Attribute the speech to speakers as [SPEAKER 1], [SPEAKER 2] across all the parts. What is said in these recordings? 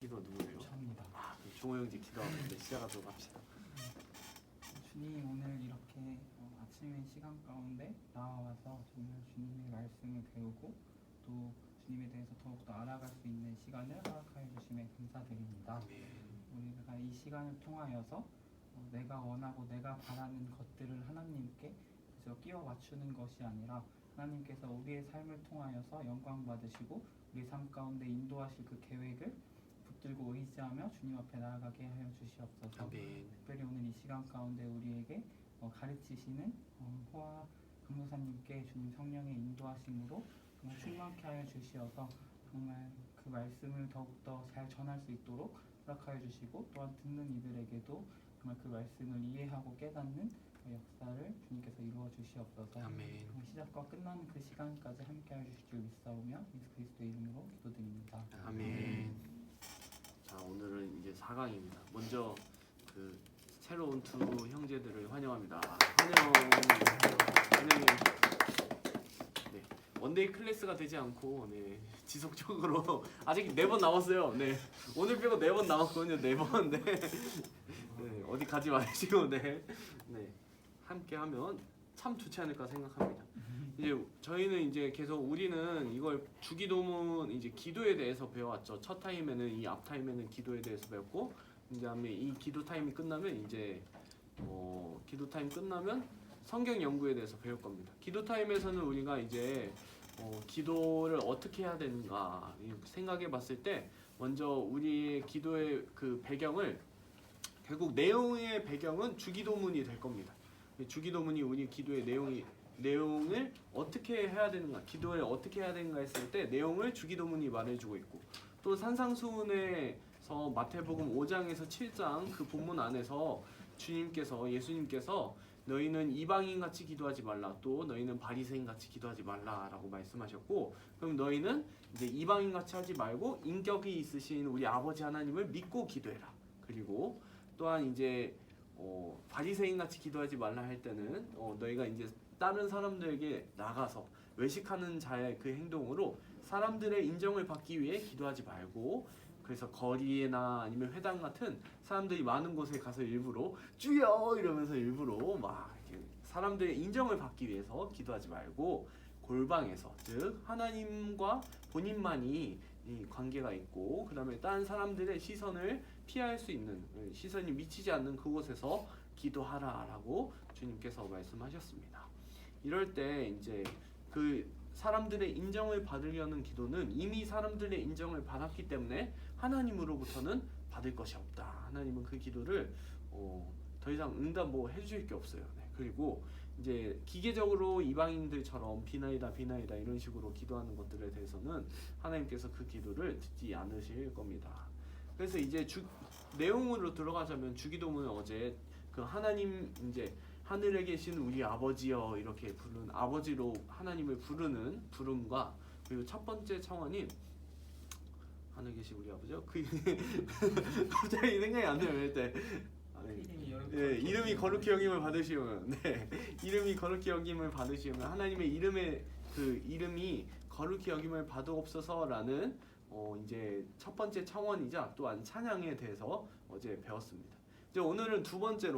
[SPEAKER 1] 기도 누구예요?
[SPEAKER 2] 저입니다.
[SPEAKER 1] 그럼 종호 형제 기도하는데 시작하도록 합시다.
[SPEAKER 2] 주님, 오늘 이렇게 아침의 시간 가운데 나와서 정말 주님의 말씀을 배우고 또 주님에 대해서 더욱더 알아갈 수 있는 시간을 허락하여 주심에 감사드립니다. 우리가 이 시간을 통하여서 내가 원하고 내가 바라는 것들을 하나님께 그저 끼워 맞추는 것이 아니라 하나님께서 우리의 삶을 통하여서 영광 받으시고 우리 삶 가운데 인도하실 그 계획을 붙들고 의지하며 주님 앞에 나아가게 하여 주시옵소서.
[SPEAKER 1] 아멘.
[SPEAKER 2] 특별히 오늘 이 시간 가운데 우리에게 가르치시는 호아 강도사님께 주님 성령의 인도하심으로 정말 충만케 하여 주시어서 정말 그 말씀을 더욱더 잘 전할 수 있도록 허락하여 주시고 또한 듣는 이들에게도 정말 그 말씀을 이해하고 깨닫는 역사를 주님께서 이루어 주시옵소서.
[SPEAKER 1] 아멘.
[SPEAKER 2] 시작과 끝나는 그 시간까지 함께하여 주실 줄 믿사오며 예수 그리스도의 이름으로 기도드립니다.
[SPEAKER 1] 아멘. 자, 오늘은 이제 4강입니다. 먼저 그 새로운 두 형제들을 환영합니다. 환영해. 네, 원데이 클래스가 되지 않고 지속적으로 아직 4번 남았어요. 네, 오늘 빼고 4번 남았거든요. 4번. 네, 어디 가지 마시고 네, 함께하면 참 좋지 않을까 생각합니다. 이제 저희는 이제 계속 우리는 이걸 주기도문 이제 기도에 대해서 배워왔죠. 첫 타임에는 이 앞 타임에는 기도에 대해서 배웠고 이제 다음에 이 기도 타임이 끝나면 이제 기도 타임 끝나면 성경 연구에 대해서 배울 겁니다. 기도 타임에서는 우리가 이제 기도를 어떻게 해야 되는가 생각해봤을 때 먼저 우리의 기도의 그 배경을 결국 내용의 배경은 주기도문이 될 겁니다. 주기도문이 우리 기도의 내용을 어떻게 해야 되는가, 기도를 어떻게 해야 되는가 했을 때 내용을 주기도문이 말해주고 있고 또 산상수훈에서 마태복음 5장에서 7장 그 본문 안에서 예수님께서 너희는 이방인같이 기도하지 말라, 또 너희는 바리새인같이 기도하지 말라라고 말씀하셨고, 그럼 너희는 이제 이방인같이 하지 말고 인격이 있으신 우리 아버지 하나님을 믿고 기도해라. 그리고 또한 이제 바리새인같이 기도하지 말라 할 때는 너희가 이제 다른 사람들에게 나가서 외식하는 자의 그 행동으로 사람들의 인정을 받기 위해 기도하지 말고, 그래서 거리나 아니면 회당 같은 사람들이 많은 곳에 가서 일부러 주여 이러면서 일부러 막 사람들의 인정을 받기 위해서 기도하지 말고 골방에서, 즉 하나님과 본인만이 이 관계가 있고 그 다음에 다른 사람들의 시선을 피할 수 있는, 시선이 미치지 않는 그곳에서 기도하라라고 주님께서 말씀하셨습니다. 이럴 때 이제 그 사람들의 인정을 받으려는 기도는 이미 사람들의 인정을 받았기 때문에 하나님으로부터는 받을 것이 없다. 하나님은 그 기도를 더 이상 응답 해주실 게 없어요. 그리고 이제 기계적으로 이방인들처럼 비나이다 이런 식으로 기도하는 것들에 대해서는 하나님께서 그 기도를 듣지 않으실 겁니다. 그래서 이제 내용으로 들어가자면 주기도문은 어제 그 하나님 이제 하늘에 계신 우리 아버지여 이렇게 부르는 아버지로 하나님을 부르는 부름과, 그리고 첫 번째 청원인 하늘에 계신 우리 아버지요? 그 갑자기 생각이 안 나요. 이때 이름이 거룩히 여김을 받으시오면, 이름이 거룩히 여김을 받으시오면 하나님의 이름이 거룩히 여김을 받으옵소서라는 이제 첫 번째 청원이자 또한 찬양에 대해서 어제 배웠습니다. 이제 오늘은 두 번째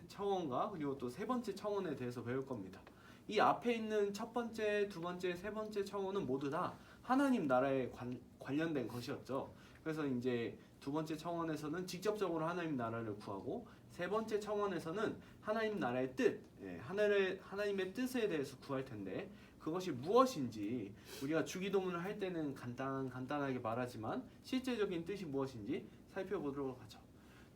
[SPEAKER 1] 청원과 그리고 또 세 번째 청원에 대해서 배울 겁니다. 이 앞에 있는 첫 번째, 두 번째, 세 번째 청원은 모두 다 하나님 나라에 관련된 것이었죠. 그래서 이제 두 번째 청원에서는 직접적으로 하나님 나라를 구하고, 세 번째 청원에서는 하나님 나라의 뜻, 하나님의 뜻에 대해서 구할 텐데 그것이 무엇인지 우리가 주기도문을 할 때는 간단하게 말하지만 실제적인 뜻이 무엇인지 살펴보도록 하죠.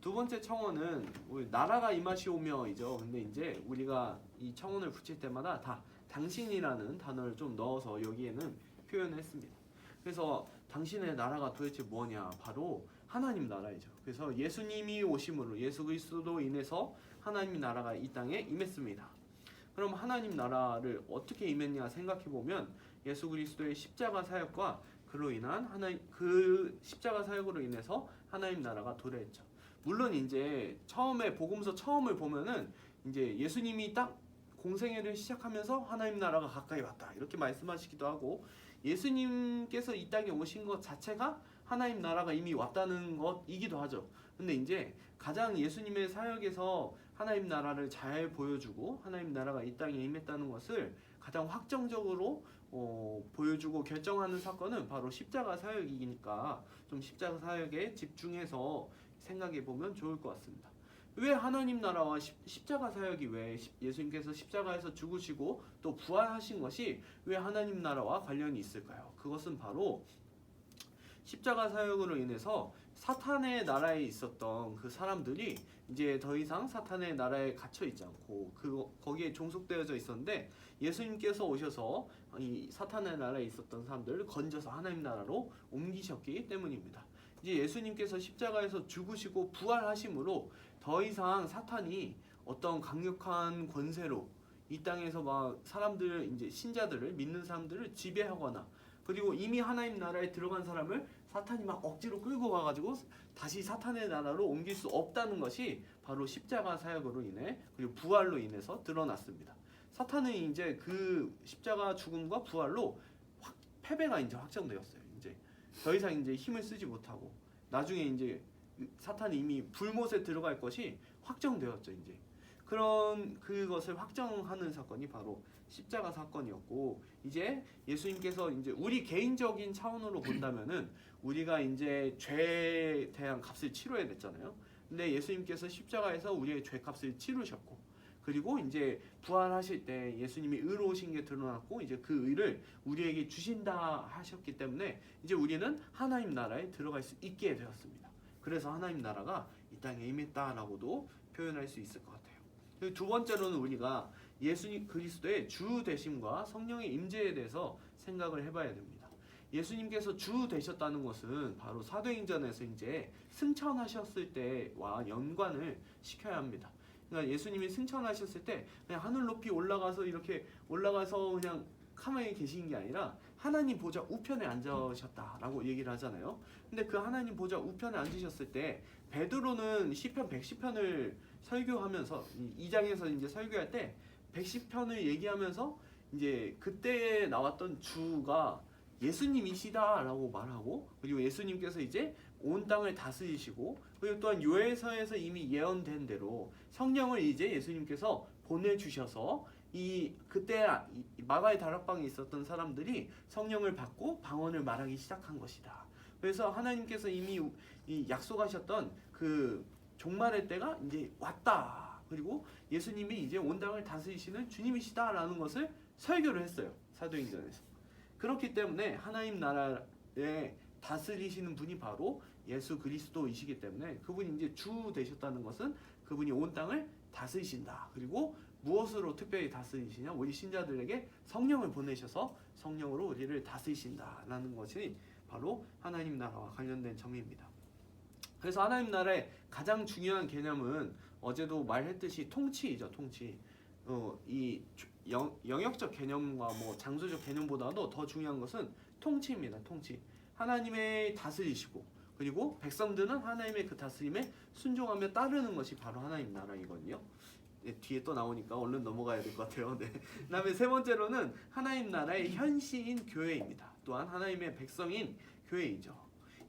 [SPEAKER 1] 두 번째 청원은 우리 나라가 임하시오며이죠. 근데 이제 우리가 이 청원을 붙일 때마다 다 당신이라는 단어를 좀 넣어서 여기에는 표현을 했습니다. 그래서 당신의 나라가 도대체 뭐냐? 바로 하나님 나라이죠. 그래서 예수님이 오심으로 예수 그리스도로 인해서 하나님 나라가 이 땅에 임했습니다. 그럼 하나님 나라를 어떻게 임했냐 생각해보면 예수 그리스도의 십자가 사역과 그로 인한 그 십자가 사역으로 인해서 하나님 나라가 도래했죠. 물론 이제 처음에 복음서 처음을 보면은 이제 예수님이 딱 공생애를 시작하면서 하나님 나라가 가까이 왔다 이렇게 말씀하시기도 하고, 예수님께서 이 땅에 오신 것 자체가 하나님 나라가 이미 왔다는 것이기도 하죠. 근데 이제 가장 예수님의 사역에서 하나님 나라를 잘 보여주고 하나님 나라가 이 땅에 임했다는 것을 가장 확정적으로 보여주고 결정하는 사건은 바로 십자가 사역이니까 좀 십자가 사역에 집중해서 생각해 보면 좋을 것 같습니다. 왜 하나님 나라와 십자가 사역이 왜 예수님께서 십자가에서 죽으시고 또 부활하신 것이 왜 하나님 나라와 관련이 있을까요? 그것은 바로 십자가 사역으로 인해서 사탄의 나라에 있었던 그 사람들이 이제 더 이상 사탄의 나라에 갇혀 있지 않고 거기에 종속되어져 있었는데 예수님께서 오셔서 이 사탄의 나라에 있었던 사람들을 건져서 하나님 나라로 옮기셨기 때문입니다. 이제 예수님께서 십자가에서 죽으시고 부활하심으로 더 이상 사탄이 어떤 강력한 권세로 이 땅에서 막 사람들 이제 신자들을 믿는 사람들을 지배하거나 그리고 이미 하나님 나라에 들어간 사람을 사탄이 막 억지로 끌고 가가지고 다시 사탄의 나라로 옮길 수 없다는 것이 바로 십자가 사역으로 인해 그리고 부활로 인해서 드러났습니다. 사탄은 이제 그 십자가 죽음과 부활로 패배가 이제 확정되었어요. 이제 더 이상 이제 힘을 쓰지 못하고 나중에 이제 사탄이 이미 불못에 들어갈 것이 확정되었죠. 이제 그런 그것을 확정하는 사건이 바로 십자가 사건이었고 이제 예수님께서 이제 우리 개인적인 차원으로 본다면은 우리가 이제 죄에 대한 값을 치러야 됐잖아요. 근데 예수님께서 십자가에서 우리의 죄 값을 치르셨고 그리고 이제 부활하실 때 예수님이 의로우신 게 드러났고 이제 그 의를 우리에게 주신다 하셨기 때문에 이제 우리는 하나님 나라에 들어갈 수 있게 되었습니다. 그래서 하나님 나라가 이 땅에 임했다라고도 표현할 수 있을 것 같아요. 그리고 두 번째로는 우리가 예수님 그리스도의 주 되심과 성령의 임재에 대해서 생각을 해봐야 됩니다. 예수님께서 주 되셨다는 것은 바로 사도행전에서 이제 승천하셨을 때와 연관을 시켜야 합니다. 그러니까 예수님이 승천하셨을 때 그냥 하늘 높이 올라가서 이렇게 올라가서 그냥 가만히 계신 게 아니라 하나님 보좌 우편에 앉으셨다라고 얘기를 하잖아요. 근데 그 하나님 보좌 우편에 앉으셨을 때 베드로는 시편 110편을 설교하면서 2장에서 이제 설교할 때 110편을 얘기하면서 이제 그때 나왔던 주가 예수님이시다라고 말하고 그리고 예수님께서 이제 온 땅을 다스리시고 그리고 또한 요엘서에서 이미 예언된 대로 성령을 이제 예수님께서 보내주셔서 그때 마가의 다락방에 있었던 사람들이 성령을 받고 방언을 말하기 시작한 것이다. 그래서 하나님께서 이미 약속하셨던 그 종말의 때가 이제 왔다. 그리고 예수님이 이제 온 땅을 다스리시는 주님이시다라는 것을 설교를 했어요. 사도행전에서. 그렇기 때문에 하나님 나라에 다스리시는 분이 바로 예수 그리스도이시기 때문에 그분이 이제 주 되셨다는 것은 그분이 온 땅을 다스리신다. 그리고 무엇으로 특별히 다스리시냐? 우리 신자들에게 성령을 보내셔서 성령으로 우리를 다스리신다라는 것이 바로 하나님 나라와 관련된 점입니다. 그래서 하나님 나라의 가장 중요한 개념은 어제도 말했듯이 통치이죠. 통치. 이 영역적 개념과 뭐 장소적 개념보다도 더 중요한 것은 통치입니다. 통치. 하나님의 다스리시고 그리고 백성들은 하나님의 그 다스림에 순종하며 따르는 것이 바로 하나님 나라이거든요. 네, 뒤에 또 나오니까 얼른 넘어가야 될 것 같아요. 네. 그다음에 세 번째로는 하나님 나라의 현시인 교회입니다. 또한 하나님의 백성인 교회이죠.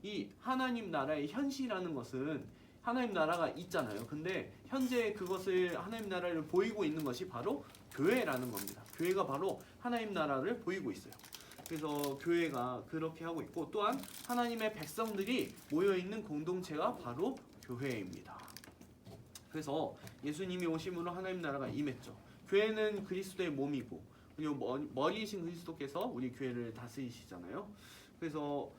[SPEAKER 1] 이 하나님 나라의 현시라는 것은 하나님 나라가 있잖아요. 근데 현재 그것을 하나님 나라를 보이고 있는 것이 바로 교회라는 겁니다. 교회가 바로 하나님 나라를 보이고 있어요. 그래서 교회가 그렇게 하고 있고 또한 하나님의 백성들이 모여있는 공동체가 바로 교회입니다. 그래서 예수님이 오심으로 하나님 나라가 임했죠. 교회는 그리스도의 몸이고 그리고 머리이신 그리스도께서 우리 교회를 다스리시잖아요. 그래서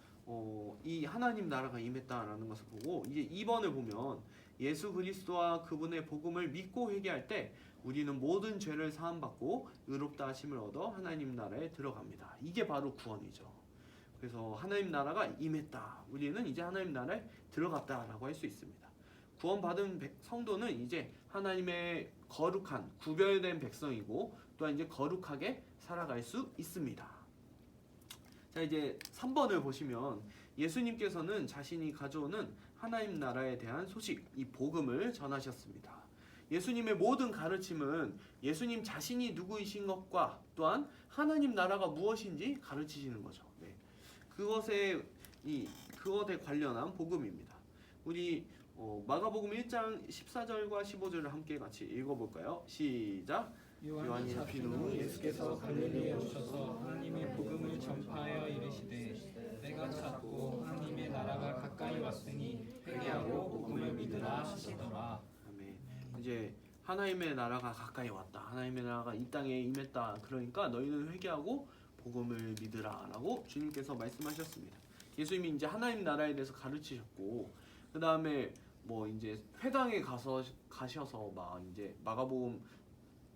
[SPEAKER 1] 이 하나님 나라가 임했다라는 것을 보고 이제 2번을 보면 예수 그리스도와 그분의 복음을 믿고 회개할 때 우리는 모든 죄를 사함받고 의롭다 하심을 얻어 하나님 나라에 들어갑니다. 이게 바로 구원이죠. 그래서 하나님 나라가 임했다. 우리는 이제 하나님 나라에 들어갔다라고 할 수 있습니다. 구원받은 성도는 이제 하나님의 거룩한 구별된 백성이고 또한 이제 거룩하게 살아갈 수 있습니다. 자 이제 3번을 보시면 예수님께서는 자신이 가져오는 하나님 나라에 대한 소식, 이 복음을 전하셨습니다. 예수님의 모든 가르침은 예수님 자신이 누구이신 것과 또한 하나님 나라가 무엇인지 가르치시는 거죠. 네. 그것에 그것에 관련한 복음입니다. 우리 마가복음 1장 14절과 15절을 함께 같이 읽어볼까요? 시작.
[SPEAKER 2] 요한이 잡힌 후 예수께서 갈릴리에 오셔서 하나님의 복음을 전파하여 이르시되 때가 찼고 하나님의 나라가 가까이 왔으니 회개하고 복음을 믿으라 하시더라.
[SPEAKER 1] 아멘. 이제 하나님의 나라가 가까이 왔다. 하나님의 나라가 이 땅에 임했다. 그러니까 너희는 회개하고 복음을 믿으라라고 주님께서 말씀하셨습니다. 예수님이 이제 하나님 나라에 대해서 가르치셨고, 그 다음에 뭐 이제 회당에 가셔서 막 이제 마가복음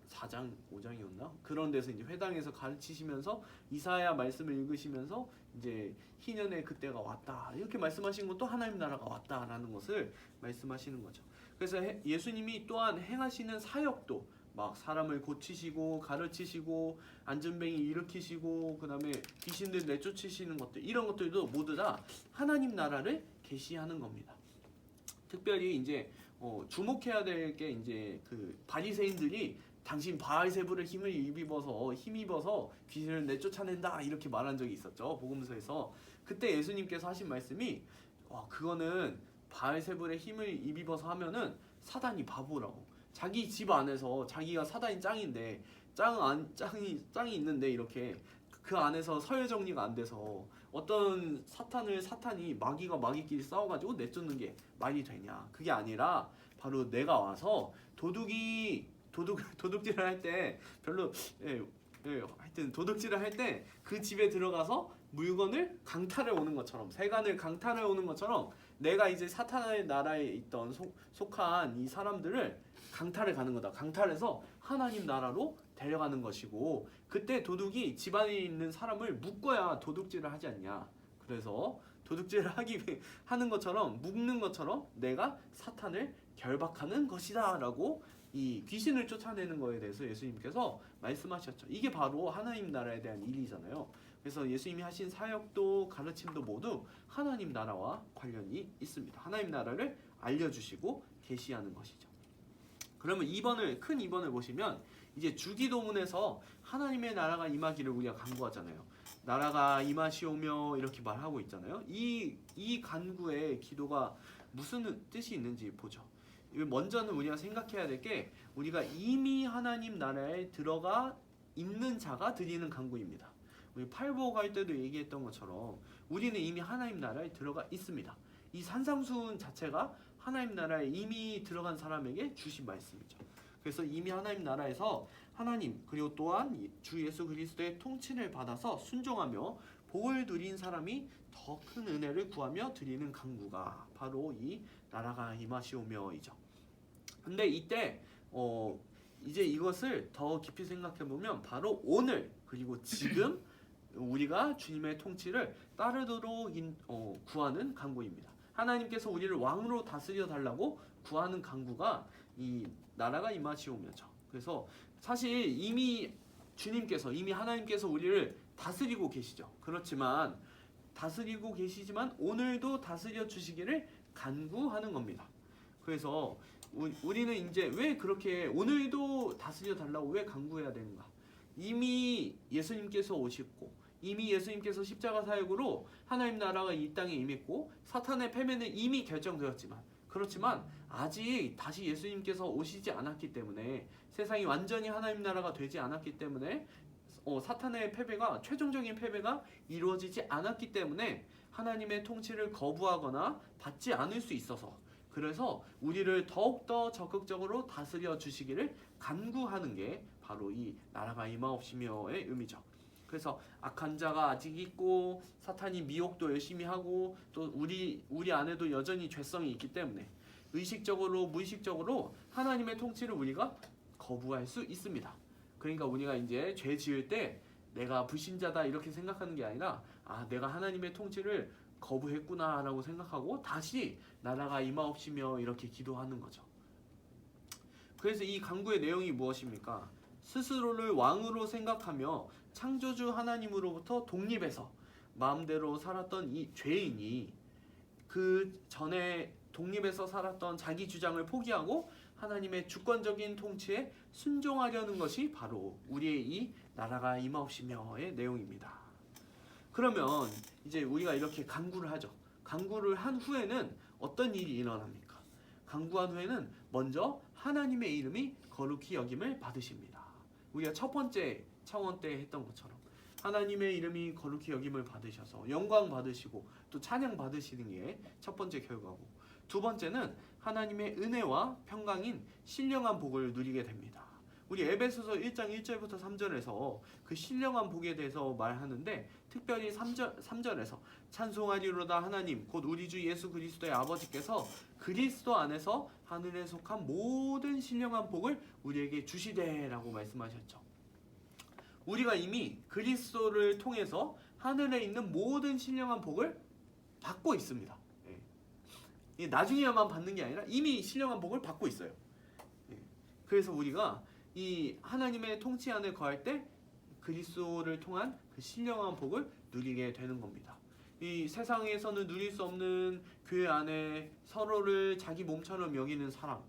[SPEAKER 1] 4장 5장이었나 그런 데서 이제 회당에서 가르치시면서 이사야 말씀을 읽으시면서 이제 희년의 그때가 왔다 이렇게 말씀하신 것도 하나님 나라가 왔다라는 것을 말씀하시는 거죠. 그래서 예수님이 또한 행하시는 사역도 막 사람을 고치시고 가르치시고 안전뱅이 일으키시고 그 다음에 귀신들 내쫓으시는 것들 이런 것들도 모두 다 하나님 나라를 계시하는 겁니다. 특별히 이제 주목해야 될 게 이제 그 바리새인들이 당신 바알세불의 힘입어서 귀신을 내쫓아낸다 이렇게 말한 적이 있었죠. 복음서에서. 그때 예수님께서 하신 말씀이 그거는 바알세불의 힘을 입어서 하면은 사단이 바보라고. 자기 집 안에서 자기가 사단이 짱인데 짱이 있는데 이렇게 그 안에서 서열 정리가 안 돼서 어떤 사탄이 마귀가 마귀끼리 싸워가지고 내쫓는 게 말이 되냐. 그게 아니라 바로 내가 와서 도둑질을 할 때 별로 하여튼 도둑질을 할 때 그 집에 들어가서 물건을 강탈해 오는 것처럼 세간을 강탈해 오는 것처럼 내가 이제 사탄의 나라에 있던 속한 이 사람들을 강탈해 가는 거다. 강탈해서 하나님 나라로 데려가는 것이고 그때 도둑이 집안에 있는 사람을 묶어야 도둑질을 하지 않냐. 그래서 도둑질을 하는 것처럼 묶는 것처럼 내가 사탄을 결박하는 것이다 라고 이 귀신을 쫓아내는 거에 대해서 예수님께서 말씀하셨죠. 이게 바로 하나님 나라에 대한 일이잖아요. 그래서 예수님이 하신 사역도 가르침도 모두 하나님 나라와 관련이 있습니다. 하나님 나라를 알려주시고 계시하는 것이죠. 그러면 큰 2번을 보시면 이제 주기도문에서 하나님의 나라가 임하기를 우리가 간구하잖아요. 나라가 임하시오며 이렇게 말하고 있잖아요. 이 간구의 기도가 무슨 뜻이 있는지 보죠. 먼저는 우리가 생각해야 될 게 우리가 이미 하나님 나라에 들어가 있는 자가 드리는 간구입니다. 우리 팔복 할 때도 얘기했던 것처럼 우리는 이미 하나님 나라에 들어가 있습니다. 이 산상수훈 자체가 하나님 나라에 이미 들어간 사람에게 주신 말씀이죠. 그래서 이미 하나님 나라에서 하나님 그리고 또한 주 예수 그리스도의 통치를 받아서 순종하며 복을 누린 사람이 더 큰 은혜를 구하며 드리는 간구가 바로 이 나라가 임하시오며이죠. 근데 이때 이제 이것을 더 깊이 생각해 보면 바로 오늘 그리고 지금 우리가 주님의 통치를 따르도록 구하는 간구입니다. 하나님께서 우리를 왕으로 다스려 달라고 구하는 간구가 이 나라가 임하시오며죠. 그래서 사실 이미 하나님께서 우리를 다스리고 계시죠. 그렇지만 다스리고 계시지만 오늘도 다스려 주시기를 간구하는 겁니다. 그래서 우리는 이제 왜 그렇게 오늘도 다스려 달라고 왜 간구해야 되는가? 이미 예수님께서 오셨고 이미 예수님께서 십자가 사역으로 하나님 나라가 이 땅에 임했고 사탄의 패배는 이미 결정되었지만 그렇지만 아직 다시 예수님께서 오시지 않았기 때문에 세상이 완전히 하나님 나라가 되지 않았기 때문에 사탄의 패배가 최종적인 패배가 이루어지지 않았기 때문에 하나님의 통치를 거부하거나 받지 않을 수 있어서 그래서 우리를 더욱더 적극적으로 다스려 주시기를 간구하는 게 바로 이 나라가 임하옵시며의 의미죠. 그래서 악한 자가 아직 있고 사탄이 미혹도 열심히 하고 또 우리 안에도 여전히 죄성이 있기 때문에 의식적으로 무의식적으로 하나님의 통치를 우리가 거부할 수 있습니다. 그러니까 우리가 이제 죄 지을 때 내가 불신자다 이렇게 생각하는 게 아니라 내가 하나님의 통치를 거부했구나 라고 생각하고 다시 나라가 임하옵시며 이렇게 기도하는 거죠. 그래서 이 간구의 내용이 무엇입니까? 스스로를 왕으로 생각하며 창조주 하나님으로부터 독립해서 마음대로 살았던 이 죄인이 그 전에 독립해서 살았던 자기 주장을 포기하고 하나님의 주권적인 통치에 순종하려는 것이 바로 우리의 이 나라가 임하옵시며의 내용입니다. 그러면 이제 우리가 이렇게 간구를 하죠. 간구를 한 후에는 어떤 일이 일어납니까? 간구한 후에는 먼저 하나님의 이름이 거룩히 여김을 받으십니다. 우리가 첫 번째 차원 때 했던 것처럼 하나님의 이름이 거룩히 여김을 받으셔서 영광 받으시고 또 찬양 받으시는 게 첫 번째 결과고, 두 번째는 하나님의 은혜와 평강인 신령한 복을 누리게 됩니다. 우리 에베소서 1장 1절부터 3절에서 그 신령한 복에 대해서 말하는데, 특별히 3절에서 찬송하리로다 하나님 곧 우리 주 예수 그리스도의 아버지께서 그리스도 안에서 하늘에 속한 모든 신령한 복을 우리에게 주시되라고 말씀하셨죠. 우리가 이미 그리스도를 통해서 하늘에 있는 모든 신령한 복을 받고 있습니다. 예. 나중에만 받는 게 아니라 이미 신령한 복을 받고 있어요. 예. 그래서 우리가 이 하나님의 통치 안에 거할 때 그리스도를 통한 그 신령한 복을 누리게 되는 겁니다. 이 세상에서는 누릴 수 없는 교회 안에 서로를 자기 몸처럼 여기는 사랑,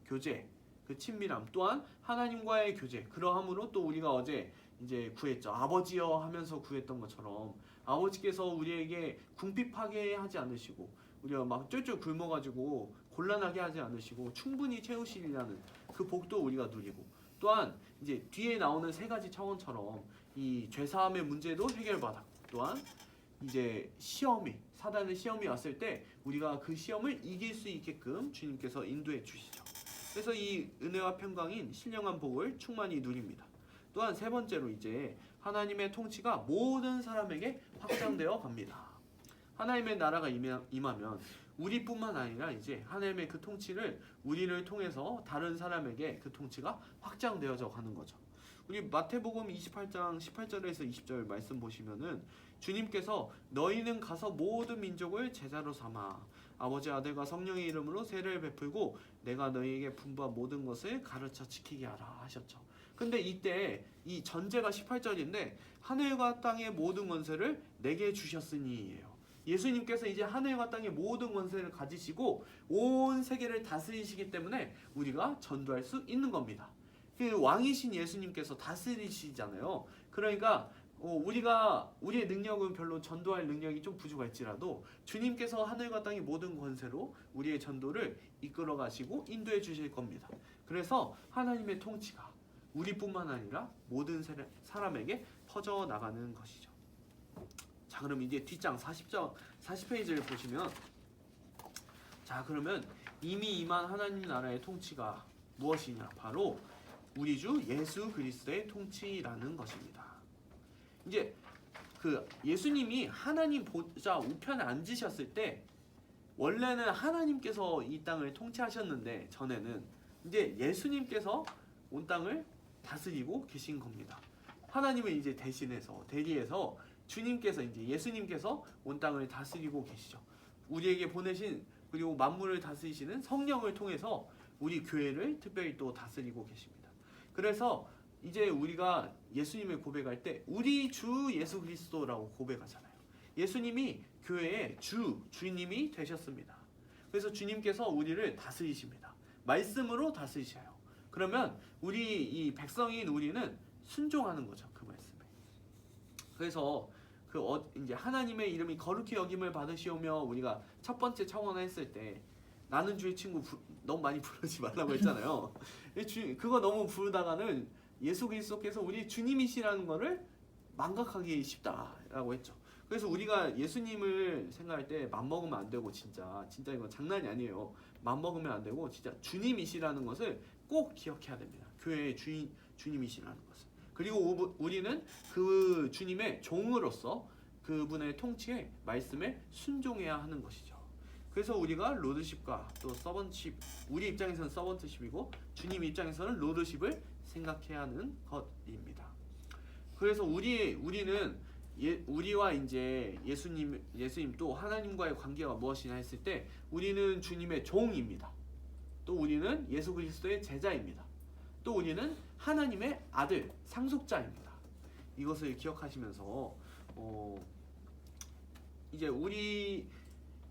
[SPEAKER 1] 교제, 그 친밀함, 또한 하나님과의 교제, 그러함으로 또 우리가 어제 이제 구했죠. 아버지여 하면서 구했던 것처럼 아버지께서 우리에게 궁핍하게 하지 않으시고 우리가 막 쫄쫄 굶어가지고 곤란하게 하지 않으시고 충분히 채우시리라는 그 복도 우리가 누리고, 또한 이제 뒤에 나오는 세 가지 차원처럼 이 죄사함의 문제도 해결받았고, 또한 이제 사단의 시험이 왔을 때 우리가 그 시험을 이길 수 있게끔 주님께서 인도해 주시죠. 그래서 이 은혜와 평강인 신령한 복을 충만히 누립니다. 또한 세 번째로 이제 하나님의 통치가 모든 사람에게 확장되어 갑니다. 하나님의 나라가 임하면 우리뿐만 아니라 이제 하나님의 그 통치를 우리를 통해서 다른 사람에게 그 통치가 확장되어져 가는 거죠. 우리 마태복음 28장 18절에서 20절 말씀 보시면은 주님께서 너희는 가서 모든 민족을 제자로 삼아 아버지 아들과 성령의 이름으로 세례를 베풀고 내가 너희에게 분부한 모든 것을 가르쳐 지키게 하라 하셨죠. 근데 이때 이 전제가 18절인데 하늘과 땅의 모든 권세를 내게 주셨으니예요. 예수님께서 이제 하늘과 땅의 모든 권세를 가지시고 온 세계를 다스리시기 때문에 우리가 전도할 수 있는 겁니다. 그 왕이신 예수님께서 다스리시잖아요. 그러니까 우리의 능력은 별로 전도할 능력이 좀 부족할지라도 주님께서 하늘과 땅의 모든 권세로 우리의 전도를 이끌어 가시고 인도해 주실 겁니다. 그래서 하나님의 통치가 우리뿐만 아니라 모든 사람에게 퍼져 나가는 것이죠. 자, 그럼 이제 뒷장 40페이지를 보시면, 자, 그러면 이미 임한 하나님 나라의 통치가 무엇이냐? 바로 우리 주 예수 그리스도의 통치라는 것입니다. 이제 그 예수님이 하나님 보좌 우편에 앉으셨을 때 원래는 하나님께서 이 땅을 통치하셨는데, 전에는 이제 예수님께서 온 땅을 다스리고 계신 겁니다. 하나님은 이제 대리해서 주님께서 이제 예수님께서 온 땅을 다스리고 계시죠. 우리에게 보내신, 그리고 만물을 다스리시는 성령을 통해서 우리 교회를 특별히 또 다스리고 계십니다. 그래서 이제 우리가 예수님을 고백할 때 우리 주 예수 그리스도라고 고백하잖아요. 예수님이 교회의 주님이 되셨습니다. 그래서 주님께서 우리를 다스리십니다. 말씀으로 다스리셔요. 그러면 우리 이 백성인 우리는 순종하는 거죠, 그 말씀에. 그래서 이제 하나님의 이름이 거룩히 여김을 받으시오며 우리가 첫 번째 차원을 했을 때 나는 주의 친구 너무 많이 부르지 말라고 했잖아요. 그거 너무 부르다가는 예수 그리스도께서 우리 주님이시라는 거를 망각하기 쉽다라고 했죠. 그래서 우리가 예수님을 생각할 때 맘먹으면 안 되고, 진짜 이건 장난이 아니에요. 맘먹으면 안 되고 진짜 주님이시라는 것을 꼭 기억해야 됩니다. 교회의 주님이시라는 것을. 그리고 우리는 그 주님의 종으로서 그분의 통치에 말씀에 순종해야 하는 것이죠. 그래서 우리가 로드십과 또 서번십, 우리 입장에서는 서번트십이고 주님 입장에서는 로드십을 생각해야 하는 것입니다. 그래서 우리는 우리와 이제 예수님 또 하나님과의 관계가 무엇이냐 했을 때 우리는 주님의 종입니다. 또 우리는 예수 그리스도의 제자입니다. 또 우리는 하나님의 아들, 상속자입니다. 이것을 기억하시면서 이제 우리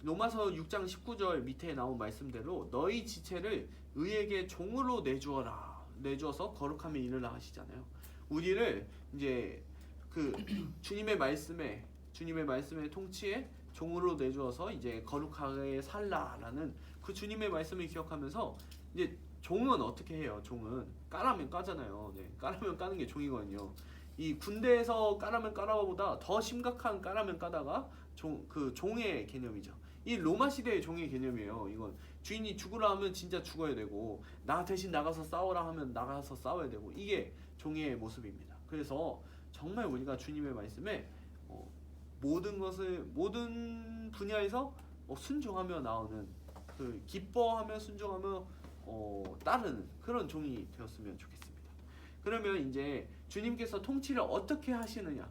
[SPEAKER 1] 로마서 6장 19절 밑에 나온 말씀대로 너희 지체를 의에게 종으로 내주어서 거룩함에 이르라 하시잖아요. 우리를 이제 그 주님의 말씀의 통치에 종으로 내주어서 이제 거룩하게 살라라는 그 주님의 말씀을 기억하면서 이제 종은 어떻게 해요? 종은 까라면 까잖아요. 네, 까라면 까는 게 종이거든요. 이 군대에서 까라면 까라보다 더 심각한 까라면 까다가 종의 개념이죠. 이 로마 시대의 종의 개념이에요. 이건 주인이 죽으라 하면 진짜 죽어야 되고 나 대신 나가서 싸워라 하면 나가서 싸워야 되고 이게 종의 모습입니다. 그래서 정말 우리가 주님의 말씀에 모든 분야에서 순종하며 나오는 그 기뻐하며 순종하며 따르는 그런 종이 되었으면 좋겠습니다. 그러면 이제 주님께서 통치를 어떻게 하시느냐?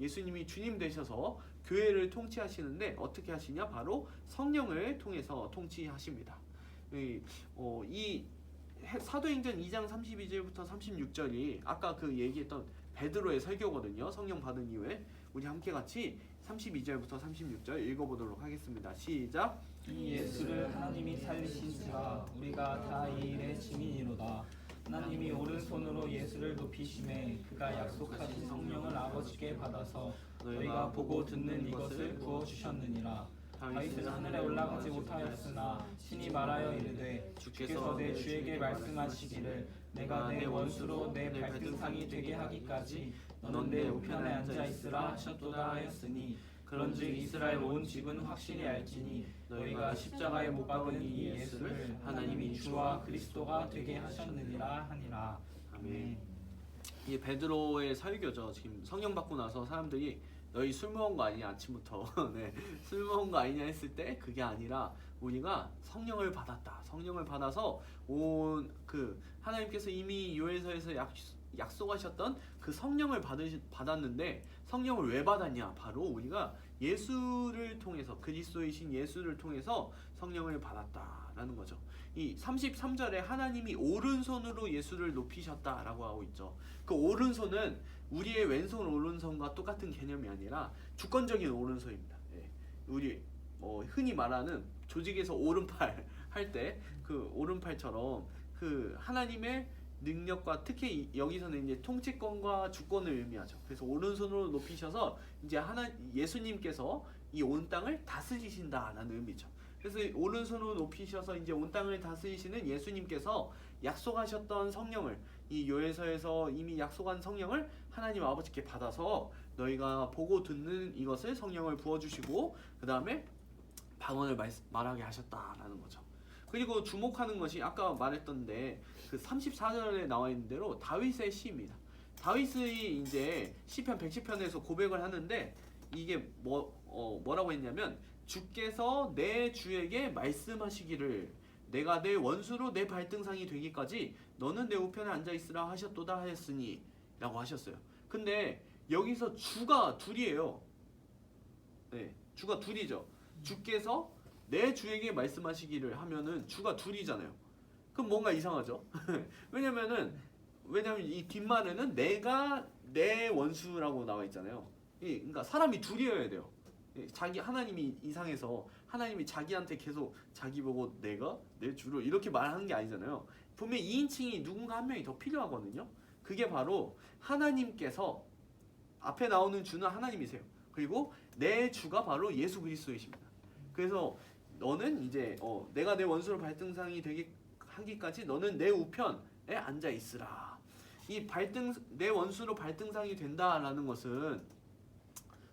[SPEAKER 1] 예수님이 주님 되셔서 교회를 통치하시는데 어떻게 하시냐? 바로 성령을 통해서 통치하십니다. 이 사도행전 2장 32절부터 36절이 아까 그 얘기했던 베드로의 설교거든요. 성령 받은 이후에 우리 함께 같이 32절부터 36절 읽어보도록 하겠습니다. 시작.
[SPEAKER 2] 이 예수를 하나님이 살리신지라 우리가 다 이 일의 증인이로다. 하나님이 오른손으로 예수를 높이심에 그가 약속하신 성령을 아버지께 받아서 너희가 보고 듣는 이것을 부어주셨느니라. 다윗은 하늘에 올라가지 못하였으나 신이 말하여 이르되 주께서 내 주에게 말씀하시기를 내가 내 원수로 내 발등상이 되게 하기까지 너는 내 우편에 앉아 있으라 하셨도다 하였으니 그런즉 이스라엘 온 집은 확실히 알지니 너희가 십자가에 못 박은 이 예수를 하나님이 주와 그리스도가 되게 하셨느니라 하니라.
[SPEAKER 1] 아멘. 이 베드로의 설교죠. 지금 성령 받고 나서 사람들이 너희 술 먹은 거 아니냐 아침부터 네, 술 먹은 거 아니냐 했을 때 그게 아니라 우리가 성령을 받았다. 성령을 받아서 하나님께서 이미 요엘서에서 약속하셨던 그 성령을 받았는데 성령을 왜 받았냐? 바로 우리가 예수를 통해서 그리스도이신 예수를 통해서 성령을 받았다라는 거죠. 이 33절에 하나님이 오른손으로 예수를 높이셨다라고 하고 있죠. 그 오른손은 우리의 왼손 오른손과 똑같은 개념이 아니라 주권적인 오른손입니다. 예. 우리 흔히 말하는 조직에서 오른팔 할 때 그 오른팔처럼 그 하나님의 능력과 특히 여기서는 이제 통치권과 주권을 의미하죠. 그래서 오른손으로 높이셔서 이제 예수님께서 이 온 땅을 다스리신다라는 의미죠. 그래서 오른손으로 높이셔서 이제 온 땅을 다스리시는 예수님께서 약속하셨던 성령을 이 요엘서에서 이미 약속한 성령을 하나님 아버지께 받아서 너희가 보고 듣는 이것을 성령을 부어주시고 그 다음에 방언을 말하게 하셨다라는 거죠. 그리고 주목하는 것이 아까 말했던데 그 34절에 나와 있는 대로 다윗의 시입니다. 다윗이 이제 시편 110편에서 고백을 하는데 이게 뭐라고 했냐면 주께서 내 주에게 말씀하시기를 내가 내 원수로 내 발등상이 되기까지 너는 내 우편에 앉아 있으라 하셨도다 하였으니 라고 하셨어요. 근데 여기서 주가 둘이에요. 네, 주가 둘이죠. 주께서 내 주에게 말씀하시기를 하면은 주가 둘이잖아요. 그럼 뭔가 이상하죠. 왜냐면 이 뒷말에는 내가 내 원수라고 나와 있잖아요. 그러니까 사람이 둘이어야 돼요. 하나님이 이상해서 하나님이 자기한테 계속 자기 보고 내가 내 주로 이렇게 말하는 게 아니잖아요. 분명히 2인칭이 누군가 한 명이 더 필요하거든요. 그게 바로 하나님께서 앞에 나오는 주는 하나님이세요. 그리고 내 주가 바로 예수 그리스도이십니다. 그래서 너는 이제 내가 내 원수로 발등상이 되게 하기까지 너는 내 우편에 앉아 있으라. 내 원수로 발등상이 된다라는 것은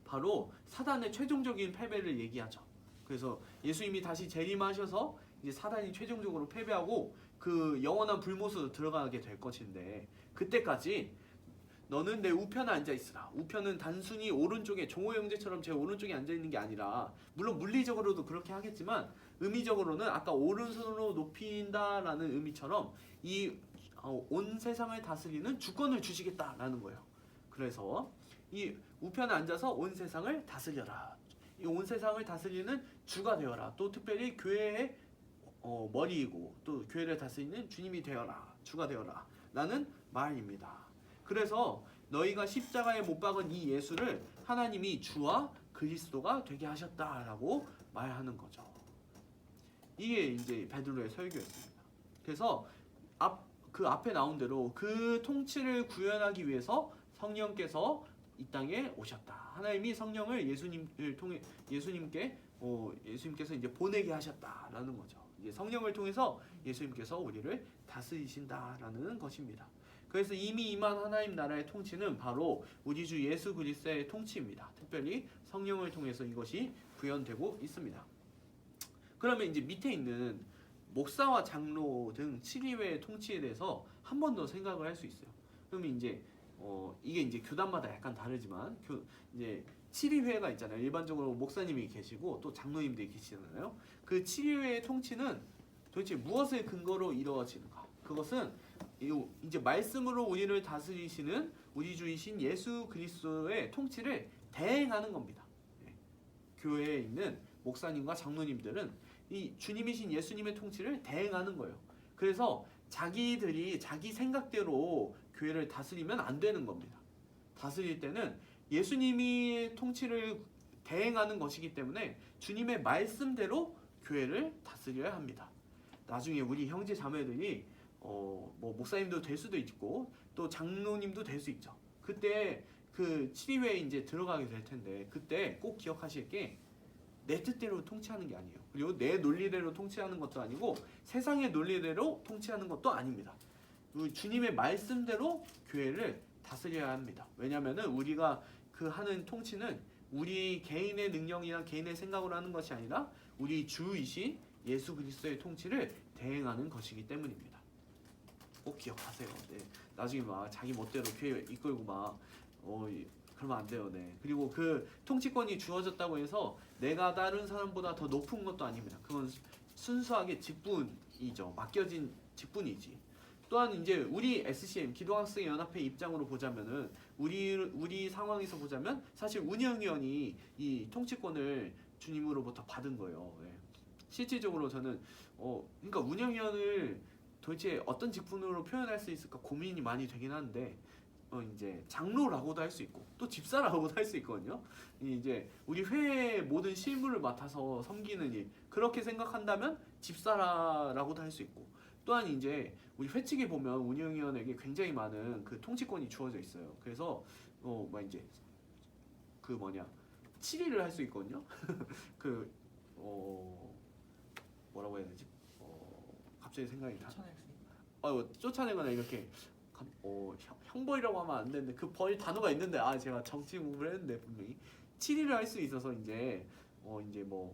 [SPEAKER 1] 바로 사단의 최종적인 패배를 얘기하죠. 그래서 예수님이 다시 재림하셔서 이제 사단이 최종적으로 패배하고 그 영원한 불못으로 들어가게 될 것인데 그때까지 너는 내 우편에 앉아 있으라. 우편은 단순히 오른쪽에 종호 형제처럼 제 오른쪽에 앉아 있는 게 아니라 물론 물리적으로도 그렇게 하겠지만 의미적으로는 아까 오른손으로 높인다라는 의미처럼 이 온 세상을 다스리는 주권을 주시겠다라는 거예요. 그래서 이 우편에 앉아서 온 세상을 다스려라. 이 온 세상을 다스리는 주가 되어라. 또 특별히 교회의 머리이고 또 교회를 다스리는 주님이 되어라. 주가 되어라. 라는 말입니다. 그래서 너희가 십자가에 못 박은 이 예수를 하나님이 주와 그리스도가 되게 하셨다라고 말하는 거죠. 이게 이제 베드로의 설교였습니다. 그래서 그 앞에 나온 대로 그 통치를 구현하기 위해서 성령께서 이 땅에 오셨다. 하나님이 성령을 예수님을 통해 예수님께서 이제 보내게 하셨다라는 거죠. 이제 성령을 통해서 예수님께서 우리를 다스리신다라는 것입니다. 그래서 이미 임한 하나님 나라의 통치는 바로 우리 주 예수 그리스도의 통치입니다. 특별히 성령을 통해서 이것이 구현되고 있습니다. 그러면 이제 밑에 있는 목사와 장로 등 7위의 통치에 대해서 한 번 더 생각을 할 수 있어요. 그러면 이제 이게 이제 교단마다 약간 다르지만 이제 7위회가 있잖아요. 일반적으로 목사님이 계시고 또 장로님들이 계시잖아요. 그 7위회의 통치는 도대체 무엇을 근거로 이루어지는가? 그것은 이제 말씀으로 우리를 다스리시는 우리 주이신 예수 그리스도의 통치를 대행하는 겁니다. 네. 교회에 있는 목사님과 장로님들은 이 주님이신 예수님의 통치를 대행하는 거예요. 그래서 자기들이 자기 생각대로 교회를 다스리면 안 되는 겁니다. 다스릴 때는 예수님이 통치를 대행하는 것이기 때문에 주님의 말씀대로 교회를 다스려야 합니다. 나중에 우리 형제 자매들이 뭐 목사님도 될 수도 있고 또 장로님도 될 수 있죠. 그때 그 7위회에 이제 들어가게 될 텐데 그때 꼭 기억하실 게 내 뜻대로 통치하는 게 아니에요. 그리고 내 논리대로 통치하는 것도 아니고 세상의 논리대로 통치하는 것도 아닙니다. 주님의 말씀대로 교회를 다스려야 합니다. 왜냐하면은 우리가 그 하는 통치는 우리 개인의 능력이나 개인의 생각으로 하는 것이 아니라 우리 주이신 예수 그리스도의 통치를 대행하는 것이기 때문입니다. 꼭 기억하세요. 네. 나중에 막 자기 멋대로 교회 이끌고 막 그러면 안 돼요. 네. 그리고 그 통치권이 주어졌다고 해서 내가 다른 사람보다 더 높은 것도 아닙니다. 그건 순수하게 직분이죠. 맡겨진 직분이지. 또한 이제 우리 SCM 기도학생 연합회 입장으로 보자면은 우리 상황에서 보자면 사실 운영위원이 이 통치권을 주님으로부터 받은 거예요. 네. 실질적으로 저는 그러니까 운영위원을 도대체 어떤 직분으로 표현할 수 있을까 고민이 많이 되긴 하는데 이제 장로라고도 할 수 있고 또 집사라고도 할 수 있거든요. 이제 우리 회의 모든 실무를 맡아서 섬기는 일 그렇게 생각한다면 집사라고도 할 수 있고 또한 이제 우리 회칙에 보면 운영위원에게 굉장히 많은 그 통치권이 주어져 있어요. 그래서 막 이제 그 7위를 할 수 있거든요. 그 뭐라고 해야 되지? 갑자기 생각이 나. 쫓아내거나 이렇게 형벌이라고 하면 안 되는데 그 벌 단어가 있는데 제가 정치 공부를 했는데 분명히 7위를 할 수 있어서 이제 이제 뭐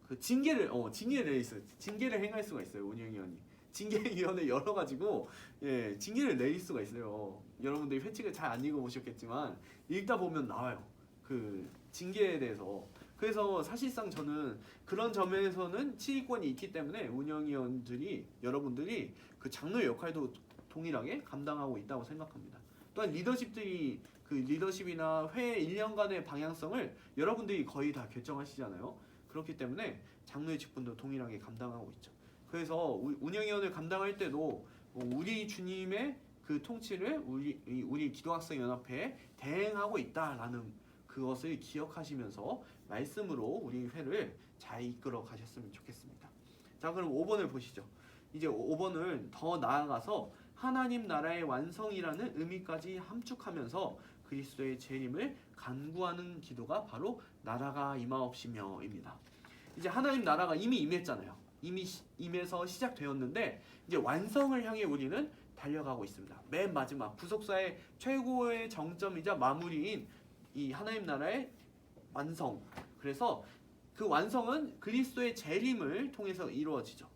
[SPEAKER 1] 그 징계를 있어요. 징계를 행할 수가 있어요. 운영위원이 징계위원회 열어가지고 징계를 내릴 수가 있어요. 여러분들이 회칙을 잘 안 읽어보셨겠지만 읽다 보면 나와요. 그 징계에 대해서. 그래서 사실상 저는 그런 점에서는 치리권이 있기 때문에 운영위원들이 여러분들이 그 장로의 역할도 동일하게 감당하고 있다고 생각합니다. 또한 리더십들이 그 리더십이나 회의 1년간의 방향성을 여러분들이 거의 다 결정하시잖아요. 그렇기 때문에 장로의 직분도 동일하게 감당하고 있죠. 그래서 운영위원을 감당할 때도 우리 주님의 그 통치를 우리 기도학생 연합회에 대행하고 있다라는 그것을 기억하시면서 말씀으로 우리 회를 잘 이끌어 가셨으면 좋겠습니다. 자, 그럼 5번을 보시죠. 이제 5번을 더 나아가서 하나님 나라의 완성이라는 의미까지 함축하면서 그리스도의 재림을 간구하는 기도가 바로 나라가 임하옵시며입니다. 이제 하나님 나라가 이미 임했잖아요. 이미 임해서 시작되었는데 이제 완성을 향해 우리는 달려가고 있습니다. 맨 마지막 구속사의 최고의 정점이자 마무리인 이 하나님 나라의 완성. 그래서 그 완성은 그리스도의 재림을 통해서 이루어지죠.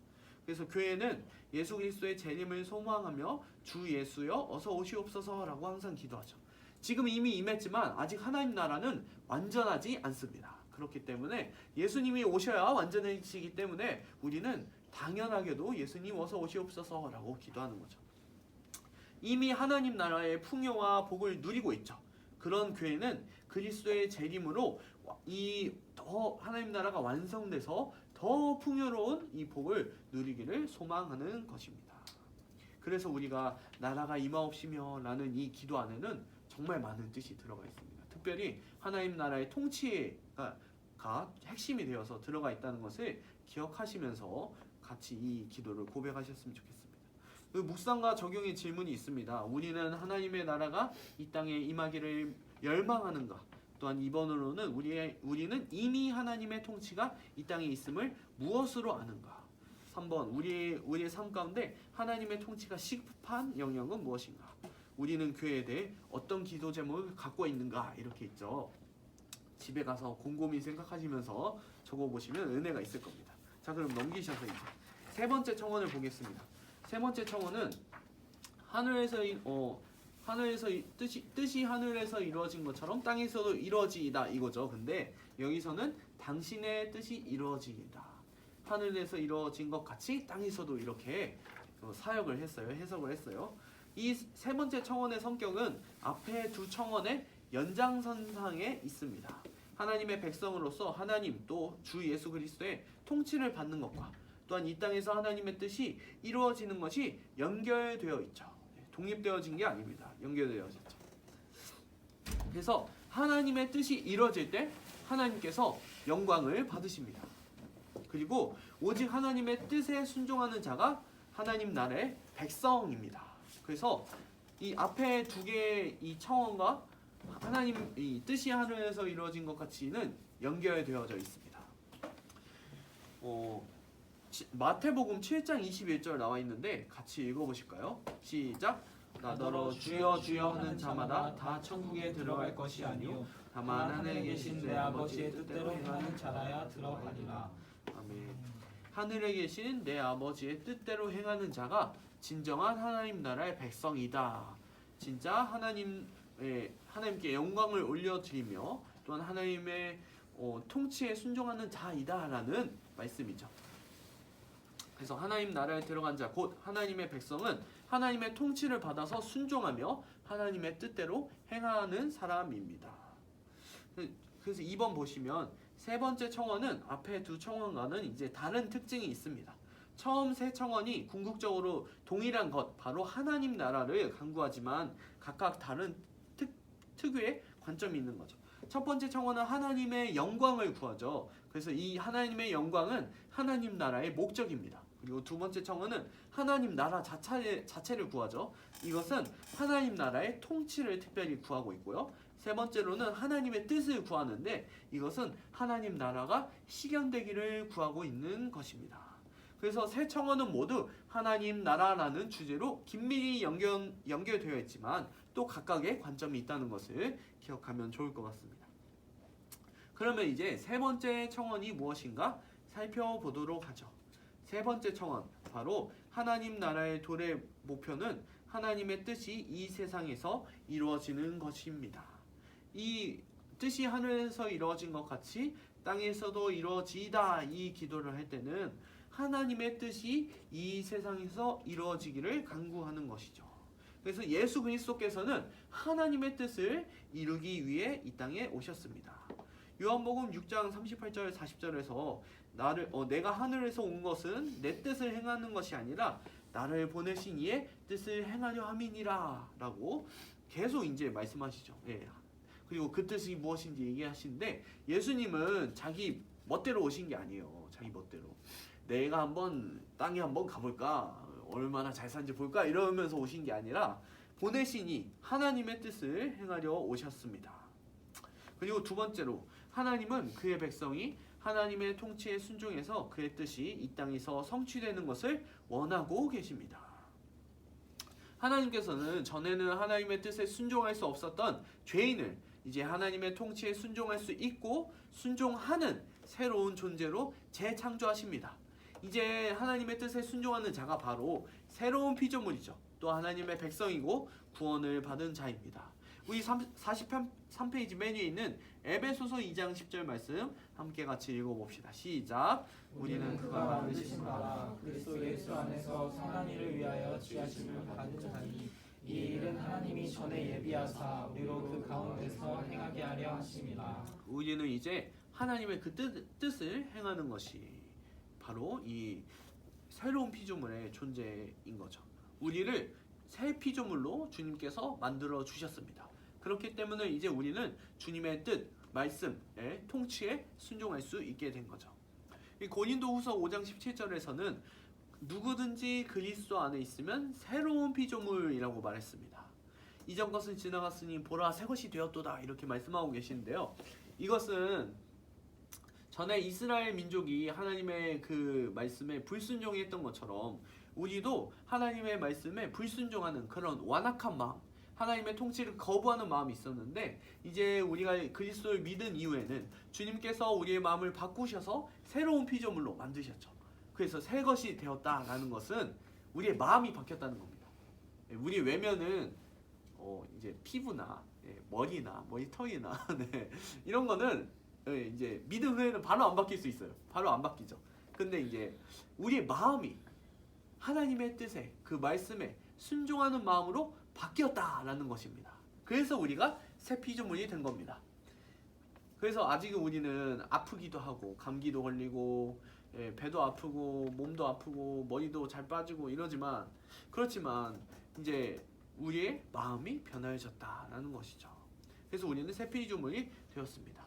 [SPEAKER 1] 그래서 교회는 예수 그리스도의 재림을 소망하며 주 예수여 어서 오시옵소서라고 항상 기도하죠. 지금 이미 임했지만 아직 하나님 나라는 완전하지 않습니다. 그렇기 때문에 예수님이 오셔야 완전해지기 때문에 우리는 당연하게도 예수님 어서 오시옵소서라고 기도하는 거죠. 이미 하나님 나라의 풍요와 복을 누리고 있죠. 그런 교회는 그리스도의 재림으로 더 하나님 나라가 완성돼서 더 풍요로운 이 복을 누리기를 소망하는 것입니다. 그래서 우리가 나라가 임하옵시며 라는 이 기도 안에는 정말 많은 뜻이 들어가 있습니다. 특별히 하나님 나라의 통치가 핵심이 되어서 들어가 있다는 것을 기억하시면서 같이 이 기도를 고백하셨으면 좋겠습니다. 그 묵상과 적용의 질문이 있습니다. 우리는 하나님의 나라가 이 땅에 임하기를 열망하는가? 또한 2번으로는 우리는 이미 하나님의 통치가 이 땅에 있음을 무엇으로 아는가? 3번 우리의 삶 가운데 하나님의 통치가 시급한 영역은 무엇인가? 우리는 교회에 대해 어떤 기도 제목을 갖고 있는가? 이렇게 있죠. 집에 가서 곰곰이 생각하시면서 적어보시면 은혜가 있을 겁니다. 자, 그럼 넘기셔서 이제 세 번째 청원을 보겠습니다. 세 번째 청원은 뜻이 하늘에서 이루어진 것처럼 땅에서도 이루어지이다 이거죠. 근데 여기서는 당신의 뜻이 이루어지이다. 하늘에서 이루어진 것 같이 땅에서도 이렇게 사역을 했어요. 해석을 했어요. 이 세 번째 청원의 성격은 앞에 두 청원의 연장선상에 있습니다. 하나님의 백성으로서 하나님 또 주 예수 그리스도의 통치를 받는 것과 또한 이 땅에서 하나님의 뜻이 이루어지는 것이 연결되어 있죠. 독립되어진 게 아닙니다. 연결되어졌죠. 그래서 하나님의 뜻이 이루어질 때 하나님께서 영광을 받으십니다. 그리고 오직 하나님의 뜻에 순종하는 자가 하나님 나라의 백성입니다. 그래서 이 앞에 두 개의 이 청원과 하나님 이 뜻이 하늘에서 이루어진 것 같이는 연결되어져 있습니다. 마태복음 7장 21절 나와 있는데 같이 읽어보실까요? 시작. 나더러 주여 주여 하는 자마다 다 천국에 들어갈 것이 아니요 다만 하늘에 계신 내 아버지의 뜻대로 행하는 자라야 들어가리라. 아멘. 하늘에 계신 내 아버지의 뜻대로 행하는 자가 진정한 하나님 나라의 백성이다. 진짜 하나님께 영광을 올려드리며 또한 하나님의 통치에 순종하는 자이다라는 말씀이죠. 그래서 하나님 나라에 들어간 자 곧 하나님의 백성은 하나님의 통치를 받아서 순종하며 하나님의 뜻대로 행하는 사람입니다. 그래서 2번 보시면 세 번째 청원은 앞에 두 청원과는 이제 다른 특징이 있습니다. 처음 세 청원이 궁극적으로 동일한 것 바로 하나님 나라를 강구하지만 각각 다른 특유의 관점이 있는 거죠. 첫 번째 청원은 하나님의 영광을 구하죠. 그래서 이 하나님의 영광은 하나님 나라의 목적입니다. 그리고 두 번째 청원은 하나님 나라 자체를 구하죠. 이것은 하나님 나라의 통치를 특별히 구하고 있고요. 세 번째로는 하나님의 뜻을 구하는데 이것은 하나님 나라가 실현되기를 구하고 있는 것입니다. 그래서 세 청원은 모두 하나님 나라라는 주제로 긴밀히 연결되어 있지만 또 각각의 관점이 있다는 것을 기억하면 좋을 것 같습니다. 그러면 이제 세 번째 청원이 무엇인가 살펴보도록 하죠. 세 번째 청원, 바로 하나님 나라의 도래 목표는 하나님의 뜻이 이 세상에서 이루어지는 것입니다. 이 뜻이 하늘에서 이루어진 것 같이 땅에서도 이루어지다 이 기도를 할 때는 하나님의 뜻이 이 세상에서 이루어지기를 간구하는 것이죠. 그래서 예수 그리스도께서는 하나님의 뜻을 이루기 위해 이 땅에 오셨습니다. 요한복음 6장 38절 40절에서 내가 하늘에서 온 것은 내 뜻을 행하는 것이 아니라 나를 보내신 이의 뜻을 행하려 함이니라 라고 계속 이제 말씀하시죠. 예. 그리고 그 뜻이 무엇인지 얘기하시는데 예수님은 자기 멋대로 오신 게 아니에요. 자기 멋대로. 내가 한번 땅에 한번 가볼까? 얼마나 잘 사는지 볼까? 이러면서 오신 게 아니라 보내시니 하나님의 뜻을 행하려 오셨습니다. 그리고 두 번째로 하나님은 그의 백성이 하나님의 통치에 순종해서 그의 뜻이 이 땅에서 성취되는 것을 원하고 계십니다. 하나님께서는 전에는 하나님의 뜻에 순종할 수 없었던 죄인을 이제 하나님의 통치에 순종할 수 있고 순종하는 새로운 존재로 재창조하십니다. 이제 하나님의 뜻에 순종하는 자가 바로 새로운 피조물이죠. 또 하나님의 백성이고 구원을 받은 자입니다. 우리 43페이지 메뉴에 있는 에베소서 2장 10절 말씀 함께 같이 읽어봅시다. 시작.
[SPEAKER 2] 우리는 그가 만드신 바라 그리스도 예수 안에서 선한 일을 위하여 지으심을 받은 자니 이 일은 하나님이 전에 예비하사 우리로 그 가운데서 행하게 하려 하심이라.
[SPEAKER 1] 우리는 이제 하나님의 그 뜻을 행하는 것이 바로 이 새로운 피조물의 존재인 거죠. 우리를 새 피조물로 주님께서 만들어 주셨습니다. 그렇기 때문에 이제 우리는 주님의 뜻, 말씀의 통치에 순종할 수 있게 된 거죠. 이 고린도후서 5장 17절에서는 누구든지 그리스도 안에 있으면 새로운 피조물이라고 말했습니다. 이전 것은 지나갔으니 보라 새 것이 되었도다 이렇게 말씀하고 계시는데요. 이것은 전에 이스라엘 민족이 하나님의 그 말씀에 불순종했던 것처럼 우리도 하나님의 말씀에 불순종하는 그런 완악한 마음, 하나님의 통치를 거부하는 마음이 있었는데 이제 우리가 그리스도를 믿은 이후에는 주님께서 우리의 마음을 바꾸셔서 새로운 피조물로 만드셨죠. 그래서 새 것이 되었다라는 것은 우리의 마음이 바뀌었다는 겁니다. 우리 외면은 이제 피부나 머리나 머리털이나 네, 이런 거는 이제 믿음 후에는 바로 안 바뀔 수 있어요. 바로 안 바뀌죠. 근데 이제 우리의 마음이 하나님의 뜻에 그 말씀에 순종하는 마음으로 바뀌었다라는 것입니다. 그래서 우리가 새 피조물이 된 겁니다. 그래서 아직은 우리는 아프기도 하고 감기도 걸리고 배도 아프고 몸도 아프고 머리도 잘 빠지고 이러지만 그렇지만 이제 우리의 마음이 변화해졌다라는 것이죠. 그래서 우리는 새 피조물이 되었습니다.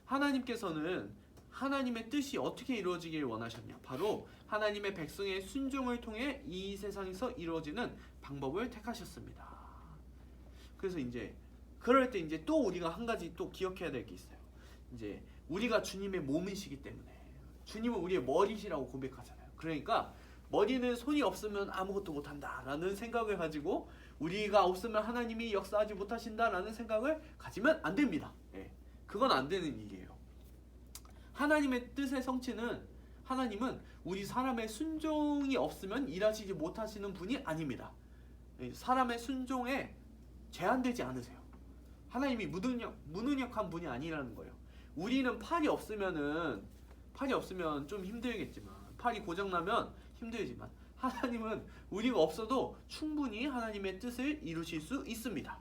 [SPEAKER 1] 하나님께서는 하나님의 뜻이 어떻게 이루어지길 원하셨냐? 바로 하나님의 백성의 순종을 통해 이 세상에서 이루어지는 방법을 택하셨습니다. 그래서 이제 그럴 때 이제 또 우리가 한 가지 또 기억해야 될 게 있어요. 이제 우리가 주님의 몸이시기 때문에 주님은 우리의 머리시라고 고백하잖아요. 그러니까 머리는 손이 없으면 아무것도 못한다라는 생각을 가지고 우리가 없으면 하나님이 역사하지 못하신다라는 생각을 가지면 안 됩니다. 그건 안 되는 일이에요. 하나님의 뜻의 성취는 하나님은 우리 사람의 순종이 없으면 일하시지 못하시는 분이 아닙니다. 사람의 순종에 제한되지 않으세요. 하나님이 무능력한 분이 아니라는 거예요. 우리는 팔이 없으면 좀 힘들겠지만 팔이 고장나면 힘들지만 하나님은 우리가 없어도 충분히 하나님의 뜻을 이루실 수 있습니다.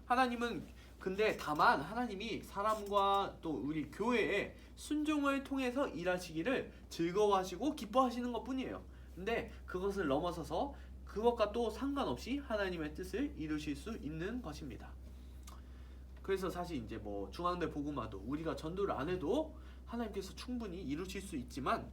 [SPEAKER 1] 하나님은 근데 다만 하나님이 사람과 또 우리 교회의 순종을 통해서 일하시기를 즐거워하시고 기뻐하시는 것뿐이에요. 근데 그것을 넘어서서 그것과 또 상관없이 하나님의 뜻을 이루실 수 있는 것입니다. 그래서 사실 이제 뭐 중앙대 복음화도 우리가 전도를 안 해도 하나님께서 충분히 이루실 수 있지만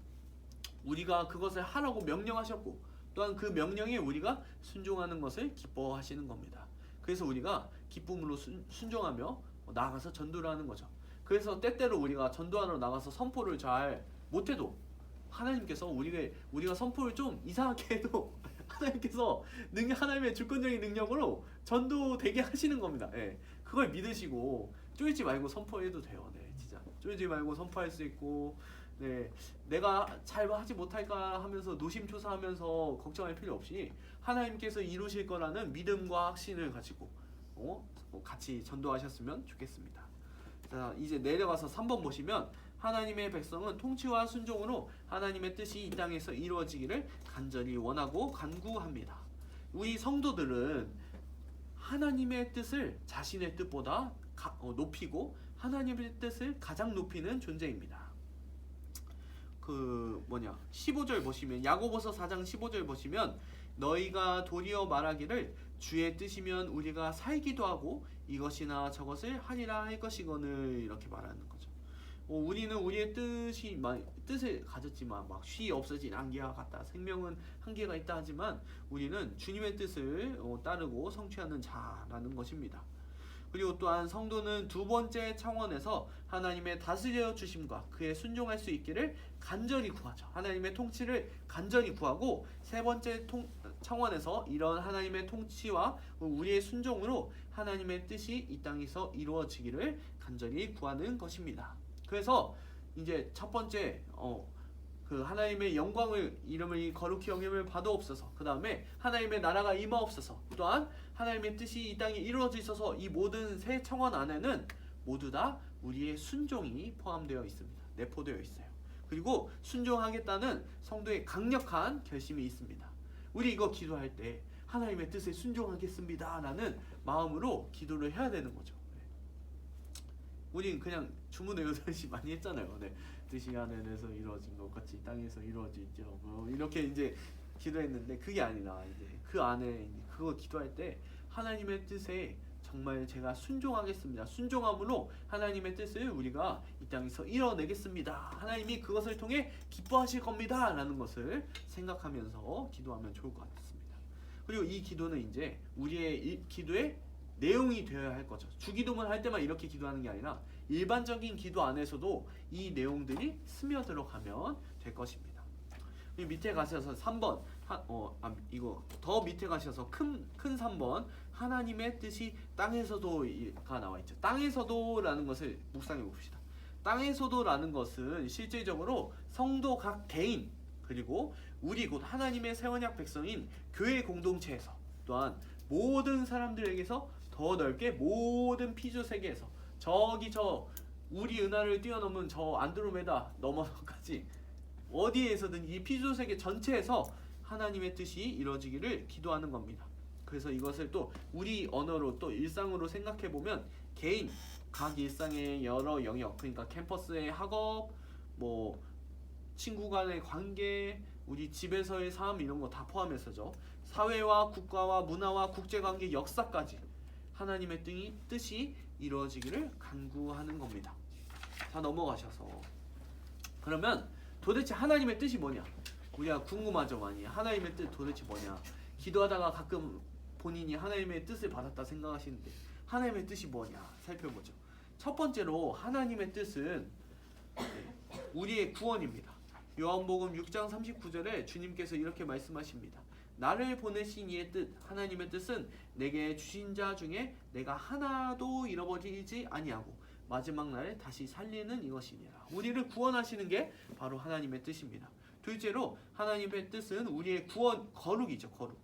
[SPEAKER 1] 우리가 그것을 하라고 명령하셨고 또한 그 명령에 우리가 순종하는 것을 기뻐하시는 겁니다. 그래서 우리가 기쁨으로 순종하며 나아가서 전도를 하는 거죠. 그래서 때때로 우리가 전도하러 나가서 선포를 잘 못해도 하나님께서 우리가 선포를 좀 이상하게 해도 하나님께서 하나님의 주권적인 능력으로 전도되게 하시는 겁니다. 그걸 믿으시고 쫄지 말고 선포해도 돼요. 진짜 쫄지 말고 선포할 수 있고 내가 잘 하지 못할까 하면서 노심초사하면서 걱정할 필요 없이 하나님께서 이루실 거라는 믿음과 확신을 가지고 같이 전도하셨으면 좋겠습니다. 자, 이제 내려가서 3번 보시면 하나님의 백성은 통치와 순종으로 하나님의 뜻이 이 땅에서 이루어지기를 간절히 원하고 간구합니다. 우리 성도들은 하나님의 뜻을 자신의 뜻보다 높이고 하나님의 뜻을 가장 높이는 존재입니다. 15절 보시면 야고보서 4장 15절 보시면 너희가 도리어 말하기를 주의 뜻이면 우리가 살기도 하고 이것이나 저것을 하리라 할 것이거늘 이렇게 말하는 거죠. 우리는 우리의 뜻을 가졌지만 막 쉬 없어진 안개와 같다. 생명은 한계가 있다 하지만 우리는 주님의 뜻을 따르고 성취하는 자라는 것입니다. 그리고 또한 성도는 두 번째 차원에서 하나님의 다스려 주심과 그에 순종할 수 있기를 간절히 구하죠. 하나님의 통치를 간절히 구하고 세 번째 차원에서 이런 하나님의 통치와 우리의 순종으로 하나님의 뜻이 이 땅에서 이루어지기를 간절히 구하는 것입니다. 그래서 이제 첫 번째 그 하나님의 영광을 이름을 거룩히 여김을 받아옵소서. 그 다음에 하나님의 나라가 임하옵소서. 또한 하나님의 뜻이 이 땅에 이루어져 있어서 이 모든 세 청원 안에는 모두 다 우리의 순종이 포함되어 있습니다. 내포되어 있어요. 그리고 순종하겠다는 성도의 강력한 결심이 있습니다. 우리 이거 기도할 때 하나님의 뜻에 순종하겠습니다 라는 마음으로 기도를 해야 되는 거죠. 우린 그냥 주문의 여섯시 많이 했잖아요. 뜻이 하늘에서 이루어진 것 같이 땅에서 이루어지죠. 이렇게 이제 기도했는데 그게 아니라 이제 그 안에 그거 기도할 때 하나님의 뜻에 정말 제가 순종하겠습니다. 순종함으로 하나님의 뜻을 우리가 이 땅에서 이뤄내겠습니다. 하나님이 그것을 통해 기뻐하실 겁니다. 라는 것을 생각하면서 기도하면 좋을 것 같습니다. 그리고 이 기도는 이제 우리의 기도의 내용이 되어야 할 거죠. 주기도문 할 때만 이렇게 기도하는 게 아니라 일반적인 기도 안에서도 이 내용들이 스며들어가면 될 것입니다. 밑에 가셔서 3번 이거 더 밑에 가셔서 큰 3번 하나님의 뜻이 땅에서도가 나와 있죠. 땅에서도라는 것을 묵상해 봅시다. 땅에서도라는 것은 실질적으로 성도 각 개인 그리고 우리 곧 하나님의 새 언약 백성인 교회 공동체에서 또한 모든 사람들에게서 더 넓게 모든 피조 세계에서 저기 저 우리 은하를 뛰어넘은 저 안드로메다 넘어서까지 어디에서든 이 피조 세계 전체에서 하나님의 뜻이 이루어지기를 기도하는 겁니다. 그래서 이것을 또 우리 언어로 또 일상으로 생각해 보면 개인 각 일상의 여러 영역 그러니까 캠퍼스의 학업 뭐 친구 간의 관계 우리 집에서의 삶 이런 거 다 포함해서죠. 사회와 국가와 문화와 국제관계 역사까지 하나님의 뜻이 이루어지기를 간구하는 겁니다. 자 넘어가셔서 그러면 도대체 하나님의 뜻이 뭐냐? 우리가 궁금하죠 많이. 하나님의 뜻 도대체 뭐냐? 기도하다가 가끔 본인이 하나님의 뜻을 받았다 생각하시는데 하나님의 뜻이 뭐냐 살펴보죠. 첫 번째로 하나님의 뜻은 우리의 구원입니다. 요한복음 6장 39절에 주님께서 이렇게 말씀하십니다. 나를 보내신 이의 뜻 하나님의 뜻은 내게 주신 자 중에 내가 하나도 잃어버리지 아니하고 마지막 날에 다시 살리는 이것이니라. 우리를 구원하시는 게 바로 하나님의 뜻입니다. 둘째로 하나님의 뜻은 우리의 구원 거룩이죠. 거룩.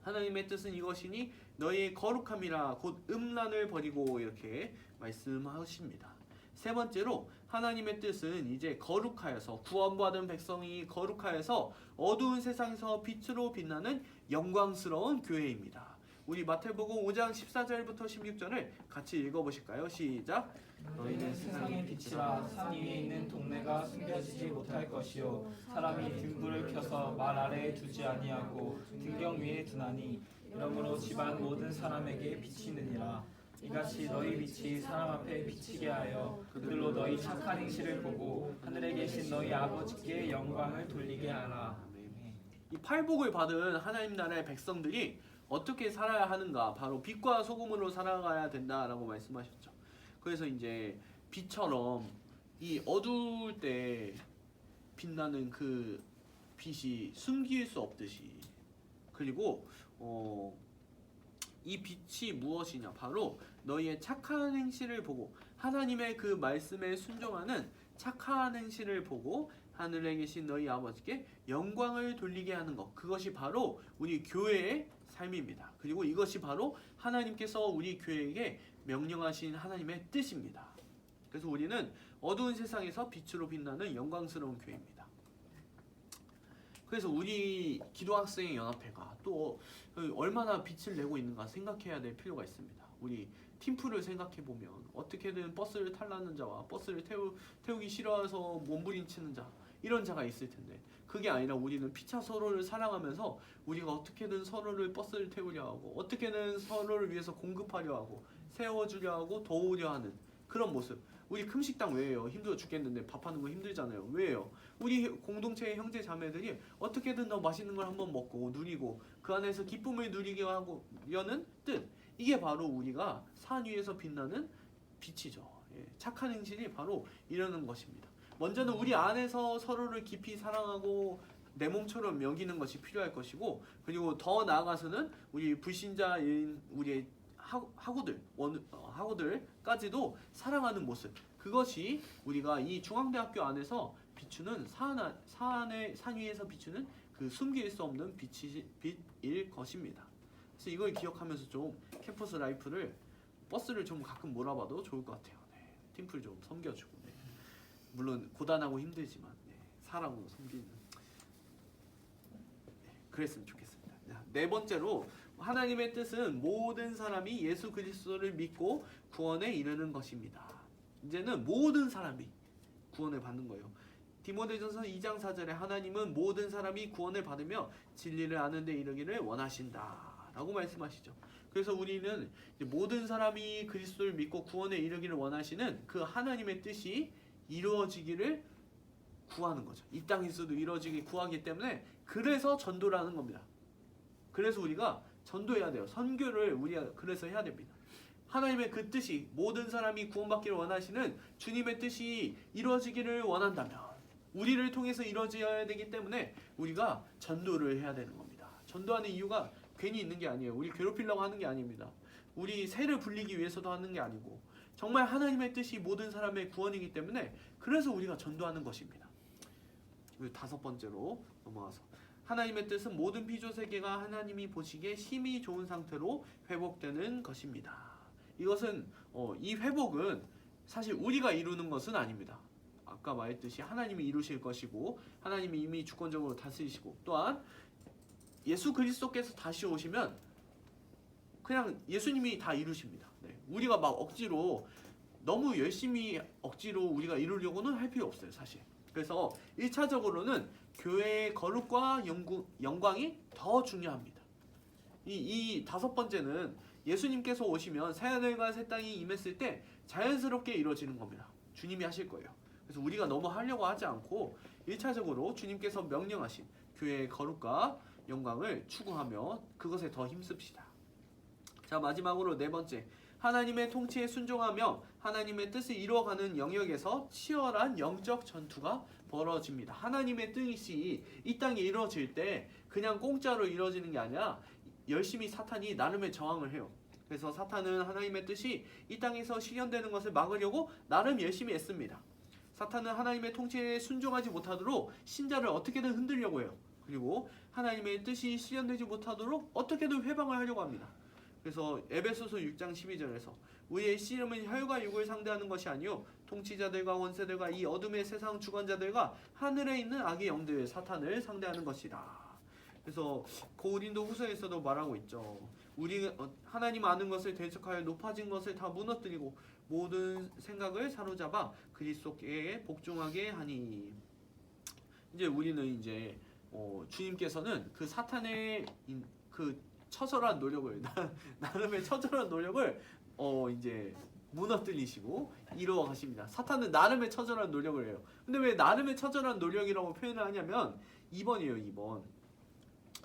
[SPEAKER 1] 하나님의 뜻은 이것이니 너희의 거룩함이라 곧 음란을 버리고 이렇게 말씀하십니다. 세 번째로 하나님의 뜻은 이제 거룩하여서 구원받은 백성이 거룩하여서 어두운 세상에서 빛으로 빛나는 영광스러운 교회입니다. 우리 마태복음 5장 14절부터 16절을 같이 읽어보실까요? 시작.
[SPEAKER 2] 너희는 세상의 빛이라. 산 위에 있는 동네가 숨겨지지 못할 것이요 사람이 등불을 켜서 말 아래에 두지 아니하고 등경 위에 두나니 이러므로 집안 모든 사람에게 비치느니라. 이같이 너희 빛이 사람 앞에 비치게 하여 그들로 너희 착한 행실을 보고 하늘에 계신 너희 아버지께 영광을 돌리게 하라.
[SPEAKER 1] 이 팔복을 받은 하나님 나라의 백성들이 어떻게 살아야 하는가? 바로 빛과 소금으로 살아가야 된다라고 말씀하셨죠. 그래서 이제 빛처럼 이 어두울 때 빛나는 그 빛이 숨길 수 없듯이 그리고 이 빛이 무엇이냐? 바로 너희의 착한 행실을 보고 하나님의 그 말씀에 순종하는 착한 행실을 보고 하늘에 계신 너희 아버지께 영광을 돌리게 하는 것. 그것이 바로 우리 교회의 삶입니다. 그리고 이것이 바로 하나님께서 우리 교회에게 명령하신 하나님의 뜻입니다. 그래서 우리는 어두운 세상에서 빛으로 빛나는 영광스러운 교회입니다. 그래서 우리 기도학생의 연합회가 또 얼마나 빛을 내고 있는가 생각해야 될 필요가 있습니다. 우리 팀플을 생각해보면 어떻게든 버스를 탈라는 자와 버스를 태우기 싫어해서 몸부림치는 자 이런 자가 있을 텐데 그게 아니라 우리는 피차 서로를 사랑하면서 우리가 어떻게든 서로를 버스를 태우려 하고 어떻게든 서로를 위해서 공급하려 하고 세워주려 하고 도우려 하는 그런 모습. 우리 금식당 왜요? 힘들어 죽겠는데 밥하는 거 힘들잖아요. 왜요? 우리 공동체의 형제 자매들이 어떻게든 더 맛있는 걸 한번 먹고 누리고 그 안에서 기쁨을 누리게 하려는 뜻. 이게 바로 우리가 산 위에서 빛나는 빛이죠. 예, 착한 행실이 바로 이러는 것입니다. 먼저는 우리 안에서 서로를 깊이 사랑하고 내 몸처럼 여기는 것이 필요할 것이고 그리고 더 나아가서는 우리 불신자인 우리의 학우들까지도 사랑하는 모습. 그것이 우리가 이 중앙대학교 안에서 비추는 산 위에서 비추는 그 숨길 수 없는 빛일 것입니다. 그래서 이걸 기억하면서 좀 캠퍼스 라이프를 버스를 좀 가끔 몰아봐도 좋을 것 같아요. 네. 팀플 좀 섬겨주고 네. 물론 고단하고 힘들지만 네. 사랑으로 섬기는 그랬으면 좋겠습니다. 네 번째로 하나님의 뜻은 모든 사람이 예수 그리스도를 믿고 구원에 이르는 것입니다. 이제는 모든 사람이 구원을 받는 거예요. 디모데전서 2장 4절에 하나님은 모든 사람이 구원을 받으며 진리를 아는 데 이르기를 원하신다 라고 말씀하시죠. 그래서 우리는 이제 모든 사람이 그리스도를 믿고 구원에 이르기를 원하시는 그 하나님의 뜻이 이루어지기를 구하는 거죠. 이 땅에서도 이루어지기 구하기 때문에 그래서 전도를 하는 겁니다. 그래서 우리가 전도해야 돼요. 선교를 우리가 그래서 해야 됩니다. 하나님의 그 뜻이 모든 사람이 구원받기를 원하시는 주님의 뜻이 이루어지기를 원한다면 우리를 통해서 이루어져야 되기 때문에 우리가 전도를 해야 되는 겁니다. 전도하는 이유가 괜히 있는 게 아니에요. 우리 괴롭히려고 하는 게 아닙니다. 우리 세를 불리기 위해서도 하는 게 아니고 정말 하나님의 뜻이 모든 사람의 구원이기 때문에 그래서 우리가 전도하는 것입니다. 그리고 5번째로 넘어가서 하나님의 뜻은 모든 피조세계가 하나님이 보시기에 힘이 좋은 상태로 회복되는 것입니다. 이것은 이 회복은 사실 우리가 이루는 것은 아닙니다. 아까 말했듯이 하나님이 이루실 것이고 하나님이 이미 주권적으로 다스리시고 또한 예수 그리스도께서 다시 오시면 그냥 예수님이 다 이루십니다. 네. 우리가 막 억지로 너무 열심히 억지로 우리가 이루려고는 할 필요 없어요. 사실. 그래서 1차적으로는 교회의 거룩과 영광이 더 중요합니다. 이 5번째는 예수님께서 오시면 새 하늘과 새 땅이 임했을 때 자연스럽게 이루어지는 겁니다. 주님이 하실 거예요. 그래서 우리가 너무 하려고 하지 않고 1차적으로 주님께서 명령하신 교회의 거룩과 영광을 추구하며 그것에 더 힘씁시다. 자, 마지막으로 4번째, 하나님의 통치에 순종하며 하나님의 뜻을 이루어가는 영역에서 치열한 영적 전투가 벌어집니다. 하나님의 뜻이 이 땅에 이루어질 때 그냥 공짜로 이루어지는 게 아니라 열심히 사탄이 나름의 저항을 해요. 그래서 사탄은 하나님의 뜻이 이 땅에서 실현되는 것을 막으려고 나름 열심히 애씁니다. 사탄은 하나님의 통치에 순종하지 못하도록 신자를 어떻게든 흔들려고 해요. 그리고 하나님의 뜻이 실현되지 못하도록 어떻게든 회방을 하려고 합니다. 그래서 에베소서 6장 12절에서 우리의 씨름은 혈과 육을 상대하는 것이 아니요 통치자들과 원세들과 이 어둠의 세상 주관자들과 하늘에 있는 악의 영들 사탄을 상대하는 것이다. 그래서 고린도 후서에서도 말하고 있죠. 우리 하나님 아는 것을 대적하여 높아진 것을 다 무너뜨리고 모든 생각을 사로잡아 그리스도께 복종하게 하니. 이제 우리는 이제 주님께서는 그 사탄의 그 처절한 노력을 나름의 처절한 노력을 이제 무너뜨리시고 이루어 가십니다. 사탄은 나름의 처절한 노력을 해요. 근데 왜 나름의 처절한 노력이라고 표현을 하냐면 2번이에요.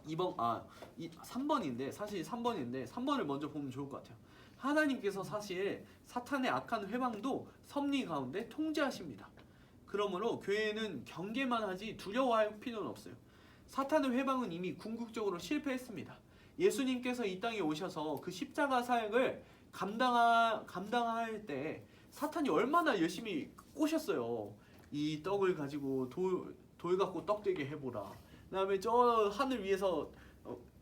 [SPEAKER 1] 3번인데 사실 3번을 먼저 보면 좋을 것 같아요. 하나님께서 사실 사탄의 악한 회방도 섭리 가운데 통제하십니다. 그러므로 교회는 경계만 하지 두려워할 필요는 없어요. 사탄의 회방은 이미 궁극적으로 실패했습니다. 예수님께서 이 땅에 오셔서 그 십자가 사역을 감당할 때 사탄이 얼마나 열심히 꼬셨어요. 이 떡을 가지고 돌 갖고 떡 되게 해보라. 그 다음에 저 하늘 위에서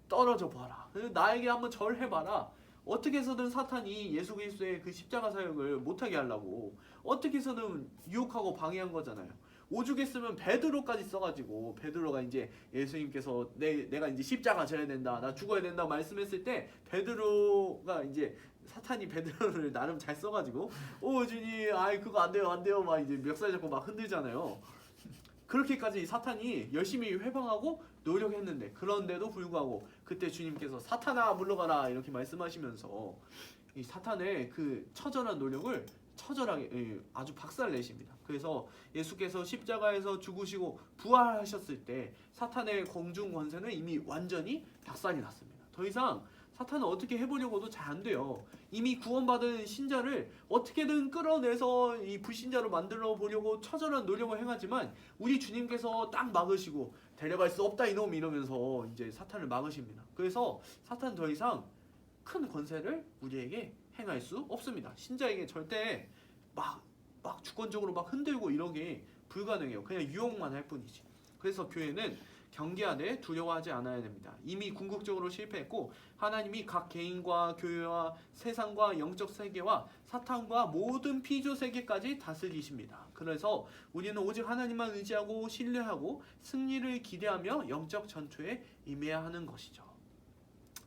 [SPEAKER 1] 떨어져 봐라. 나에게 한번 절해봐라. 어떻게 해서든 사탄이 예수 그리스도의 그 십자가 사역을 못하게 하려고 어떻게 해서든 유혹하고 방해한 거잖아요. 오죽했으면 베드로까지 써가지고 베드로가 이제 예수님께서 내가 이제 십자가 져야 된다, 나 죽어야 된다 말씀했을 때 베드로가 이제 사탄이 베드로를 나름 잘 써가지고 주님, 그거 안 돼요 막 이제 멱살 잡고 막 흔들잖아요. 그렇게까지 사탄이 열심히 회방하고 노력했는데 그런데도 불구하고 그때 주님께서 사탄아 물러가라 이렇게 말씀하시면서 이 사탄의 그 처절한 노력을 처절하게 아주 박살내십니다. 그래서 예수께서 십자가에서 죽으시고 부활하셨을 때 사탄의 공중 권세는 이미 완전히 박살이 났습니다. 더 이상 사탄은 어떻게 해보려고도 잘 안 돼요. 이미 구원받은 신자를 어떻게든 끌어내서 이 불신자로 만들어 보려고 처절한 노력을 행하지만 우리 주님께서 딱 막으시고 데려갈 수 없다 이놈 이러면서 이제 사탄을 막으십니다. 그래서 사탄은 더 이상 큰 권세를 우리에게 행할 수 없습니다. 신자에게 절대 막 주권적으로 막 흔들고 이러기 불가능해요. 그냥 유혹만 할 뿐이지. 그래서 교회는 경계하되 두려워하지 않아야 됩니다. 이미 궁극적으로 실패했고 하나님이 각 개인과 교회와 세상과 영적 세계와 사탄과 모든 피조 세계까지 다스리십니다. 그래서 우리는 오직 하나님만 의지하고 신뢰하고 승리를 기대하며 영적 전투에 임해야 하는 것이죠.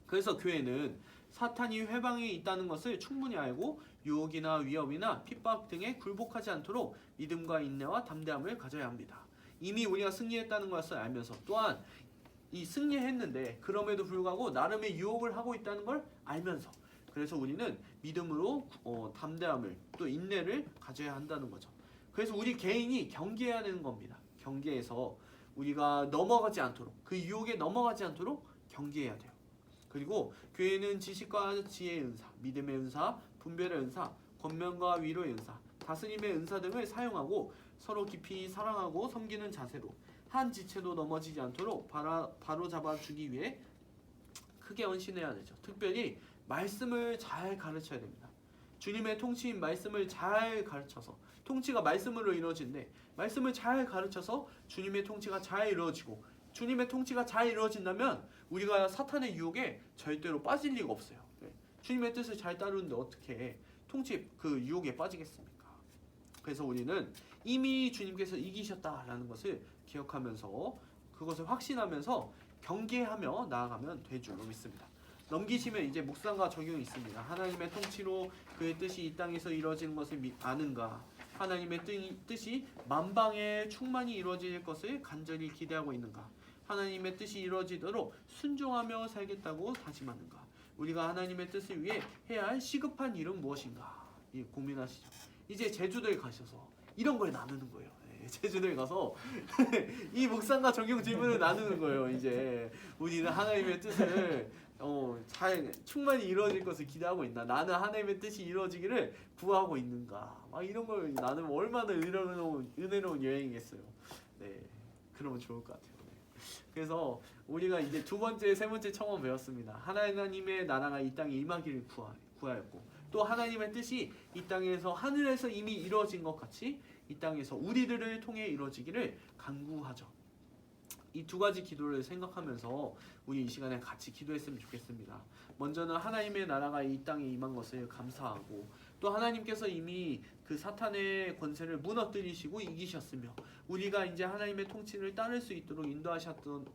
[SPEAKER 1] 그래서 교회는 사탄이 회방에 있다는 것을 충분히 알고 유혹이나 위협이나 핍박 등에 굴복하지 않도록 믿음과 인내와 담대함을 가져야 합니다. 이미 우리가 승리했다는 것을 알면서 또한 이 승리했는데 그럼에도 불구하고 나름의 유혹을 하고 있다는 걸 알면서 그래서 우리는 믿음으로 담대함을 또 인내를 가져야 한다는 거죠. 그래서 우리 개인이 경계해야 되는 겁니다. 경계해서 우리가 넘어가지 않도록 그 유혹에 넘어가지 않도록 경계해야 돼요. 그리고 교회는 지식과 지혜의 은사, 믿음의 은사, 분별의 은사, 권면과 위로의 은사, 다스림의 은사 등을 사용하고 서로 깊이 사랑하고 섬기는 자세로 한 지체도 넘어지지 않도록 바로 잡아주기 위해 크게 헌신해야 되죠. 특별히 말씀을 잘 가르쳐야 됩니다. 주님의 통치인 말씀을 잘 가르쳐서 통치가 말씀으로 이루어진데 말씀을 잘 가르쳐서 주님의 통치가 잘 이루어지고 주님의 통치가 잘 이루어진다면 우리가 사탄의 유혹에 절대로 빠질 리가 없어요. 주님의 뜻을 잘 따르는데 어떻게 통치 그 유혹에 빠지겠습니까? 그래서 우리는 이미 주님께서 이기셨다라는 것을 기억하면서 그것을 확신하면서 경계하며 나아가면 될 줄로 믿습니다. 넘기시면 이제 묵상과 적용이 있습니다. 하나님의 통치로 그의 뜻이 이 땅에서 이루어지는 것을 아는가? 하나님의 뜻이 만방에 충만히 이루어질 것을 간절히 기대하고 있는가? 하나님의 뜻이 이루어지도록 순종하며 살겠다고 다짐하는가? 우리가 하나님의 뜻을 위해 해야 할 시급한 일은 무엇인가? 고민하시죠. 이제 제주도에 가셔서 이런 걸 나누는 거예요. 제주도에 가서 이 묵상과 적용 질문을 나누는 거예요. 이제 우리는 하나님의 뜻을 잘 충만히 이루어질 것을 기대하고 있나? 나는 하나님의 뜻이 이루어지기를 구하고 있는가? 막 이런 걸 나누면 얼마나 은혜로운 여행이겠어요. 네, 그러면 좋을 것 같아요. 그래서 우리가 이제 두 번째, 세 번째 청원 배웠습니다. 하나님의 나라가 이 땅에 임하기를 구하였고 또 하나님의 뜻이 이 땅에서 하늘에서 이미 이루어진 것 같이 이 땅에서 우리들을 통해 이루어지기를 간구하죠. 이 두 가지 기도를 생각하면서 우리 이 시간에 같이 기도했으면 좋겠습니다. 먼저는 하나님의 나라가 이 땅에 임한 것을 감사하고 또 하나님께서 이미 그 사탄의 권세를 무너뜨리시고 이기셨으며 우리가 이제 하나님의 통치를 따를 수 있도록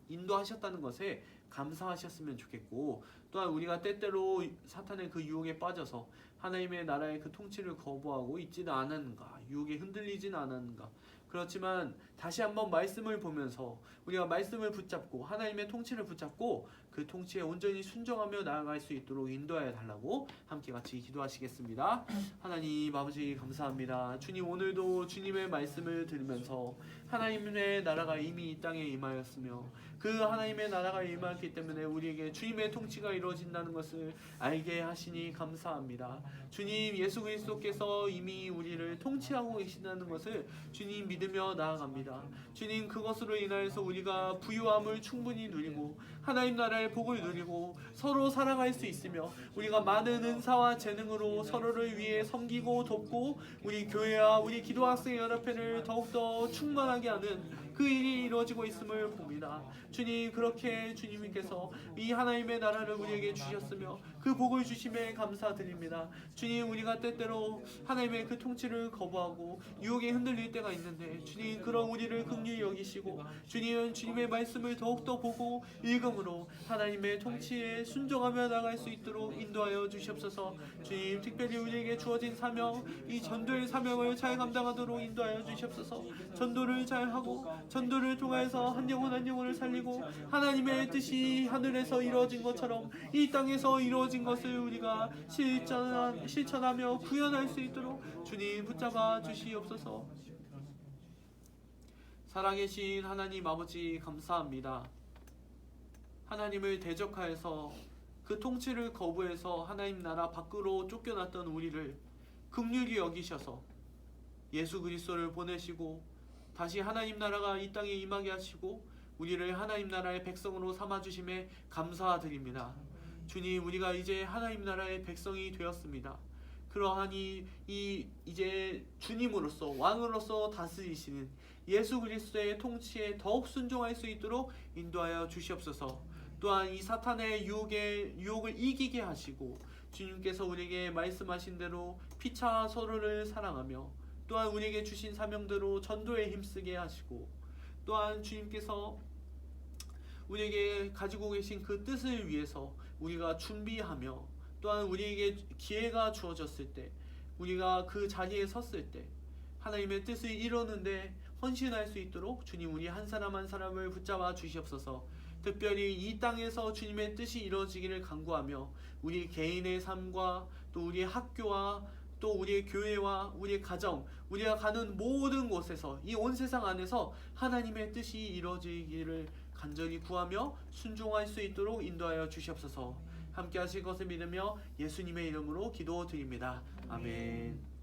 [SPEAKER 1] 인도하셨다는 것에 감사하셨으면 좋겠고 또한 우리가 때때로 사탄의 그 유혹에 빠져서 하나님의 나라의 그 통치를 거부하고 있지는 않았는가, 유혹에 흔들리지는 않았는가. 그렇지만 다시 한번 말씀을 보면서 우리가 말씀을 붙잡고 하나님의 통치를 붙잡고 그 통치에 온전히 순종하며 나아갈 수 있도록 인도하여 달라고 함께 같이 기도하시겠습니다. 하나님 아버지 감사합니다. 주님 오늘도 주님의 말씀을 들으면서 하나님의 나라가 이미 이 땅에 임하였으며 그 하나님의 나라가 임하였기 때문에 우리에게 주님의 통치가 이루어진다는 것을 알게 하시니 감사합니다. 주님 예수 그리스도께서 이미 우리를 통치하고 계신다는 것을 주님 믿으며 나아갑니다. 주님 그것으로 인하여서 우리가 부유함을 충분히 누리고 하나님 나라의 복을 누리고 서로 사랑할 수 있으며 우리가 많은 은사와 재능으로 서로를 위해 섬기고 돕고 우리 교회와 우리 기도학생 연합회를 더욱더 충만하게 하는 그 일이 이루어지고 있음을 봅니다. 주님 그렇게 주님께서 이 하나님의 나라를 우리에게 주셨으며 그 복을 주심에 감사드립니다. 주님 우리가 때때로 하나님의 그 통치를 거부하고 유혹에 흔들릴 때가 있는데 주님 그런 우리를 긍휼히 여기시고 주님은 주님의 말씀을 더욱더 보고 읽음으로 하나님의 통치에 순종하며 나갈 수 있도록 인도하여 주시옵소서. 주님 특별히 우리에게 주어진 사명 이 전도의 사명을 잘 감당하도록 인도하여 주시옵소서. 전도를 잘하고 전도를 통해서 한 영혼 한 영혼을 살리고 하나님의 뜻이 하늘에서 이루어진 것처럼 이 땅에서 이루어진 것을 우리가 실천하며 구현할 수 있도록 주님 붙잡아 주시옵소서. 살아계신 하나님 아버지 감사합니다. 하나님을 대적하여서 그 통치를 거부해서 하나님 나라 밖으로 쫓겨났던 우리를 긍휼히 여기셔서 예수 그리스도를 보내시고 다시 하나님 나라가 이 땅에 임하게 하시고 우리를 하나님 나라의 백성으로 삼아주심에 감사드립니다. 주님 우리가 이제 하나님 나라의 백성이 되었습니다. 그러하니 이제 주님으로서 왕으로서 다스리시는 예수 그리스도의 통치에 더욱 순종할 수 있도록 인도하여 주시옵소서. 또한 이 사탄의 유혹을 이기게 하시고 주님께서 우리에게 말씀하신 대로 피차 서로를 사랑하며 또한 우리에게 주신 사명대로 전도에 힘쓰게 하시고 또한 주님께서 우리에게 가지고 계신 그 뜻을 위해서 우리가 준비하며 또한 우리에게 기회가 주어졌을 때 우리가 그 자리에 섰을 때 하나님의 뜻을 이루는데 헌신할 수 있도록 주님 우리 한 사람 한 사람을 붙잡아 주시옵소서. 특별히 이 땅에서 주님의 뜻이 이루어지기를 간구하며 우리 개인의 삶과 또 우리의 학교와 또 우리의 교회와 우리의 가정, 우리가 가는 모든 곳에서 이 온 세상 안에서 하나님의 뜻이 이루어지기를 간절히 구하며 순종할 수 있도록 인도하여 주시옵소서. 함께 하실 것을 믿으며 예수님의 이름으로 기도드립니다. 아멘.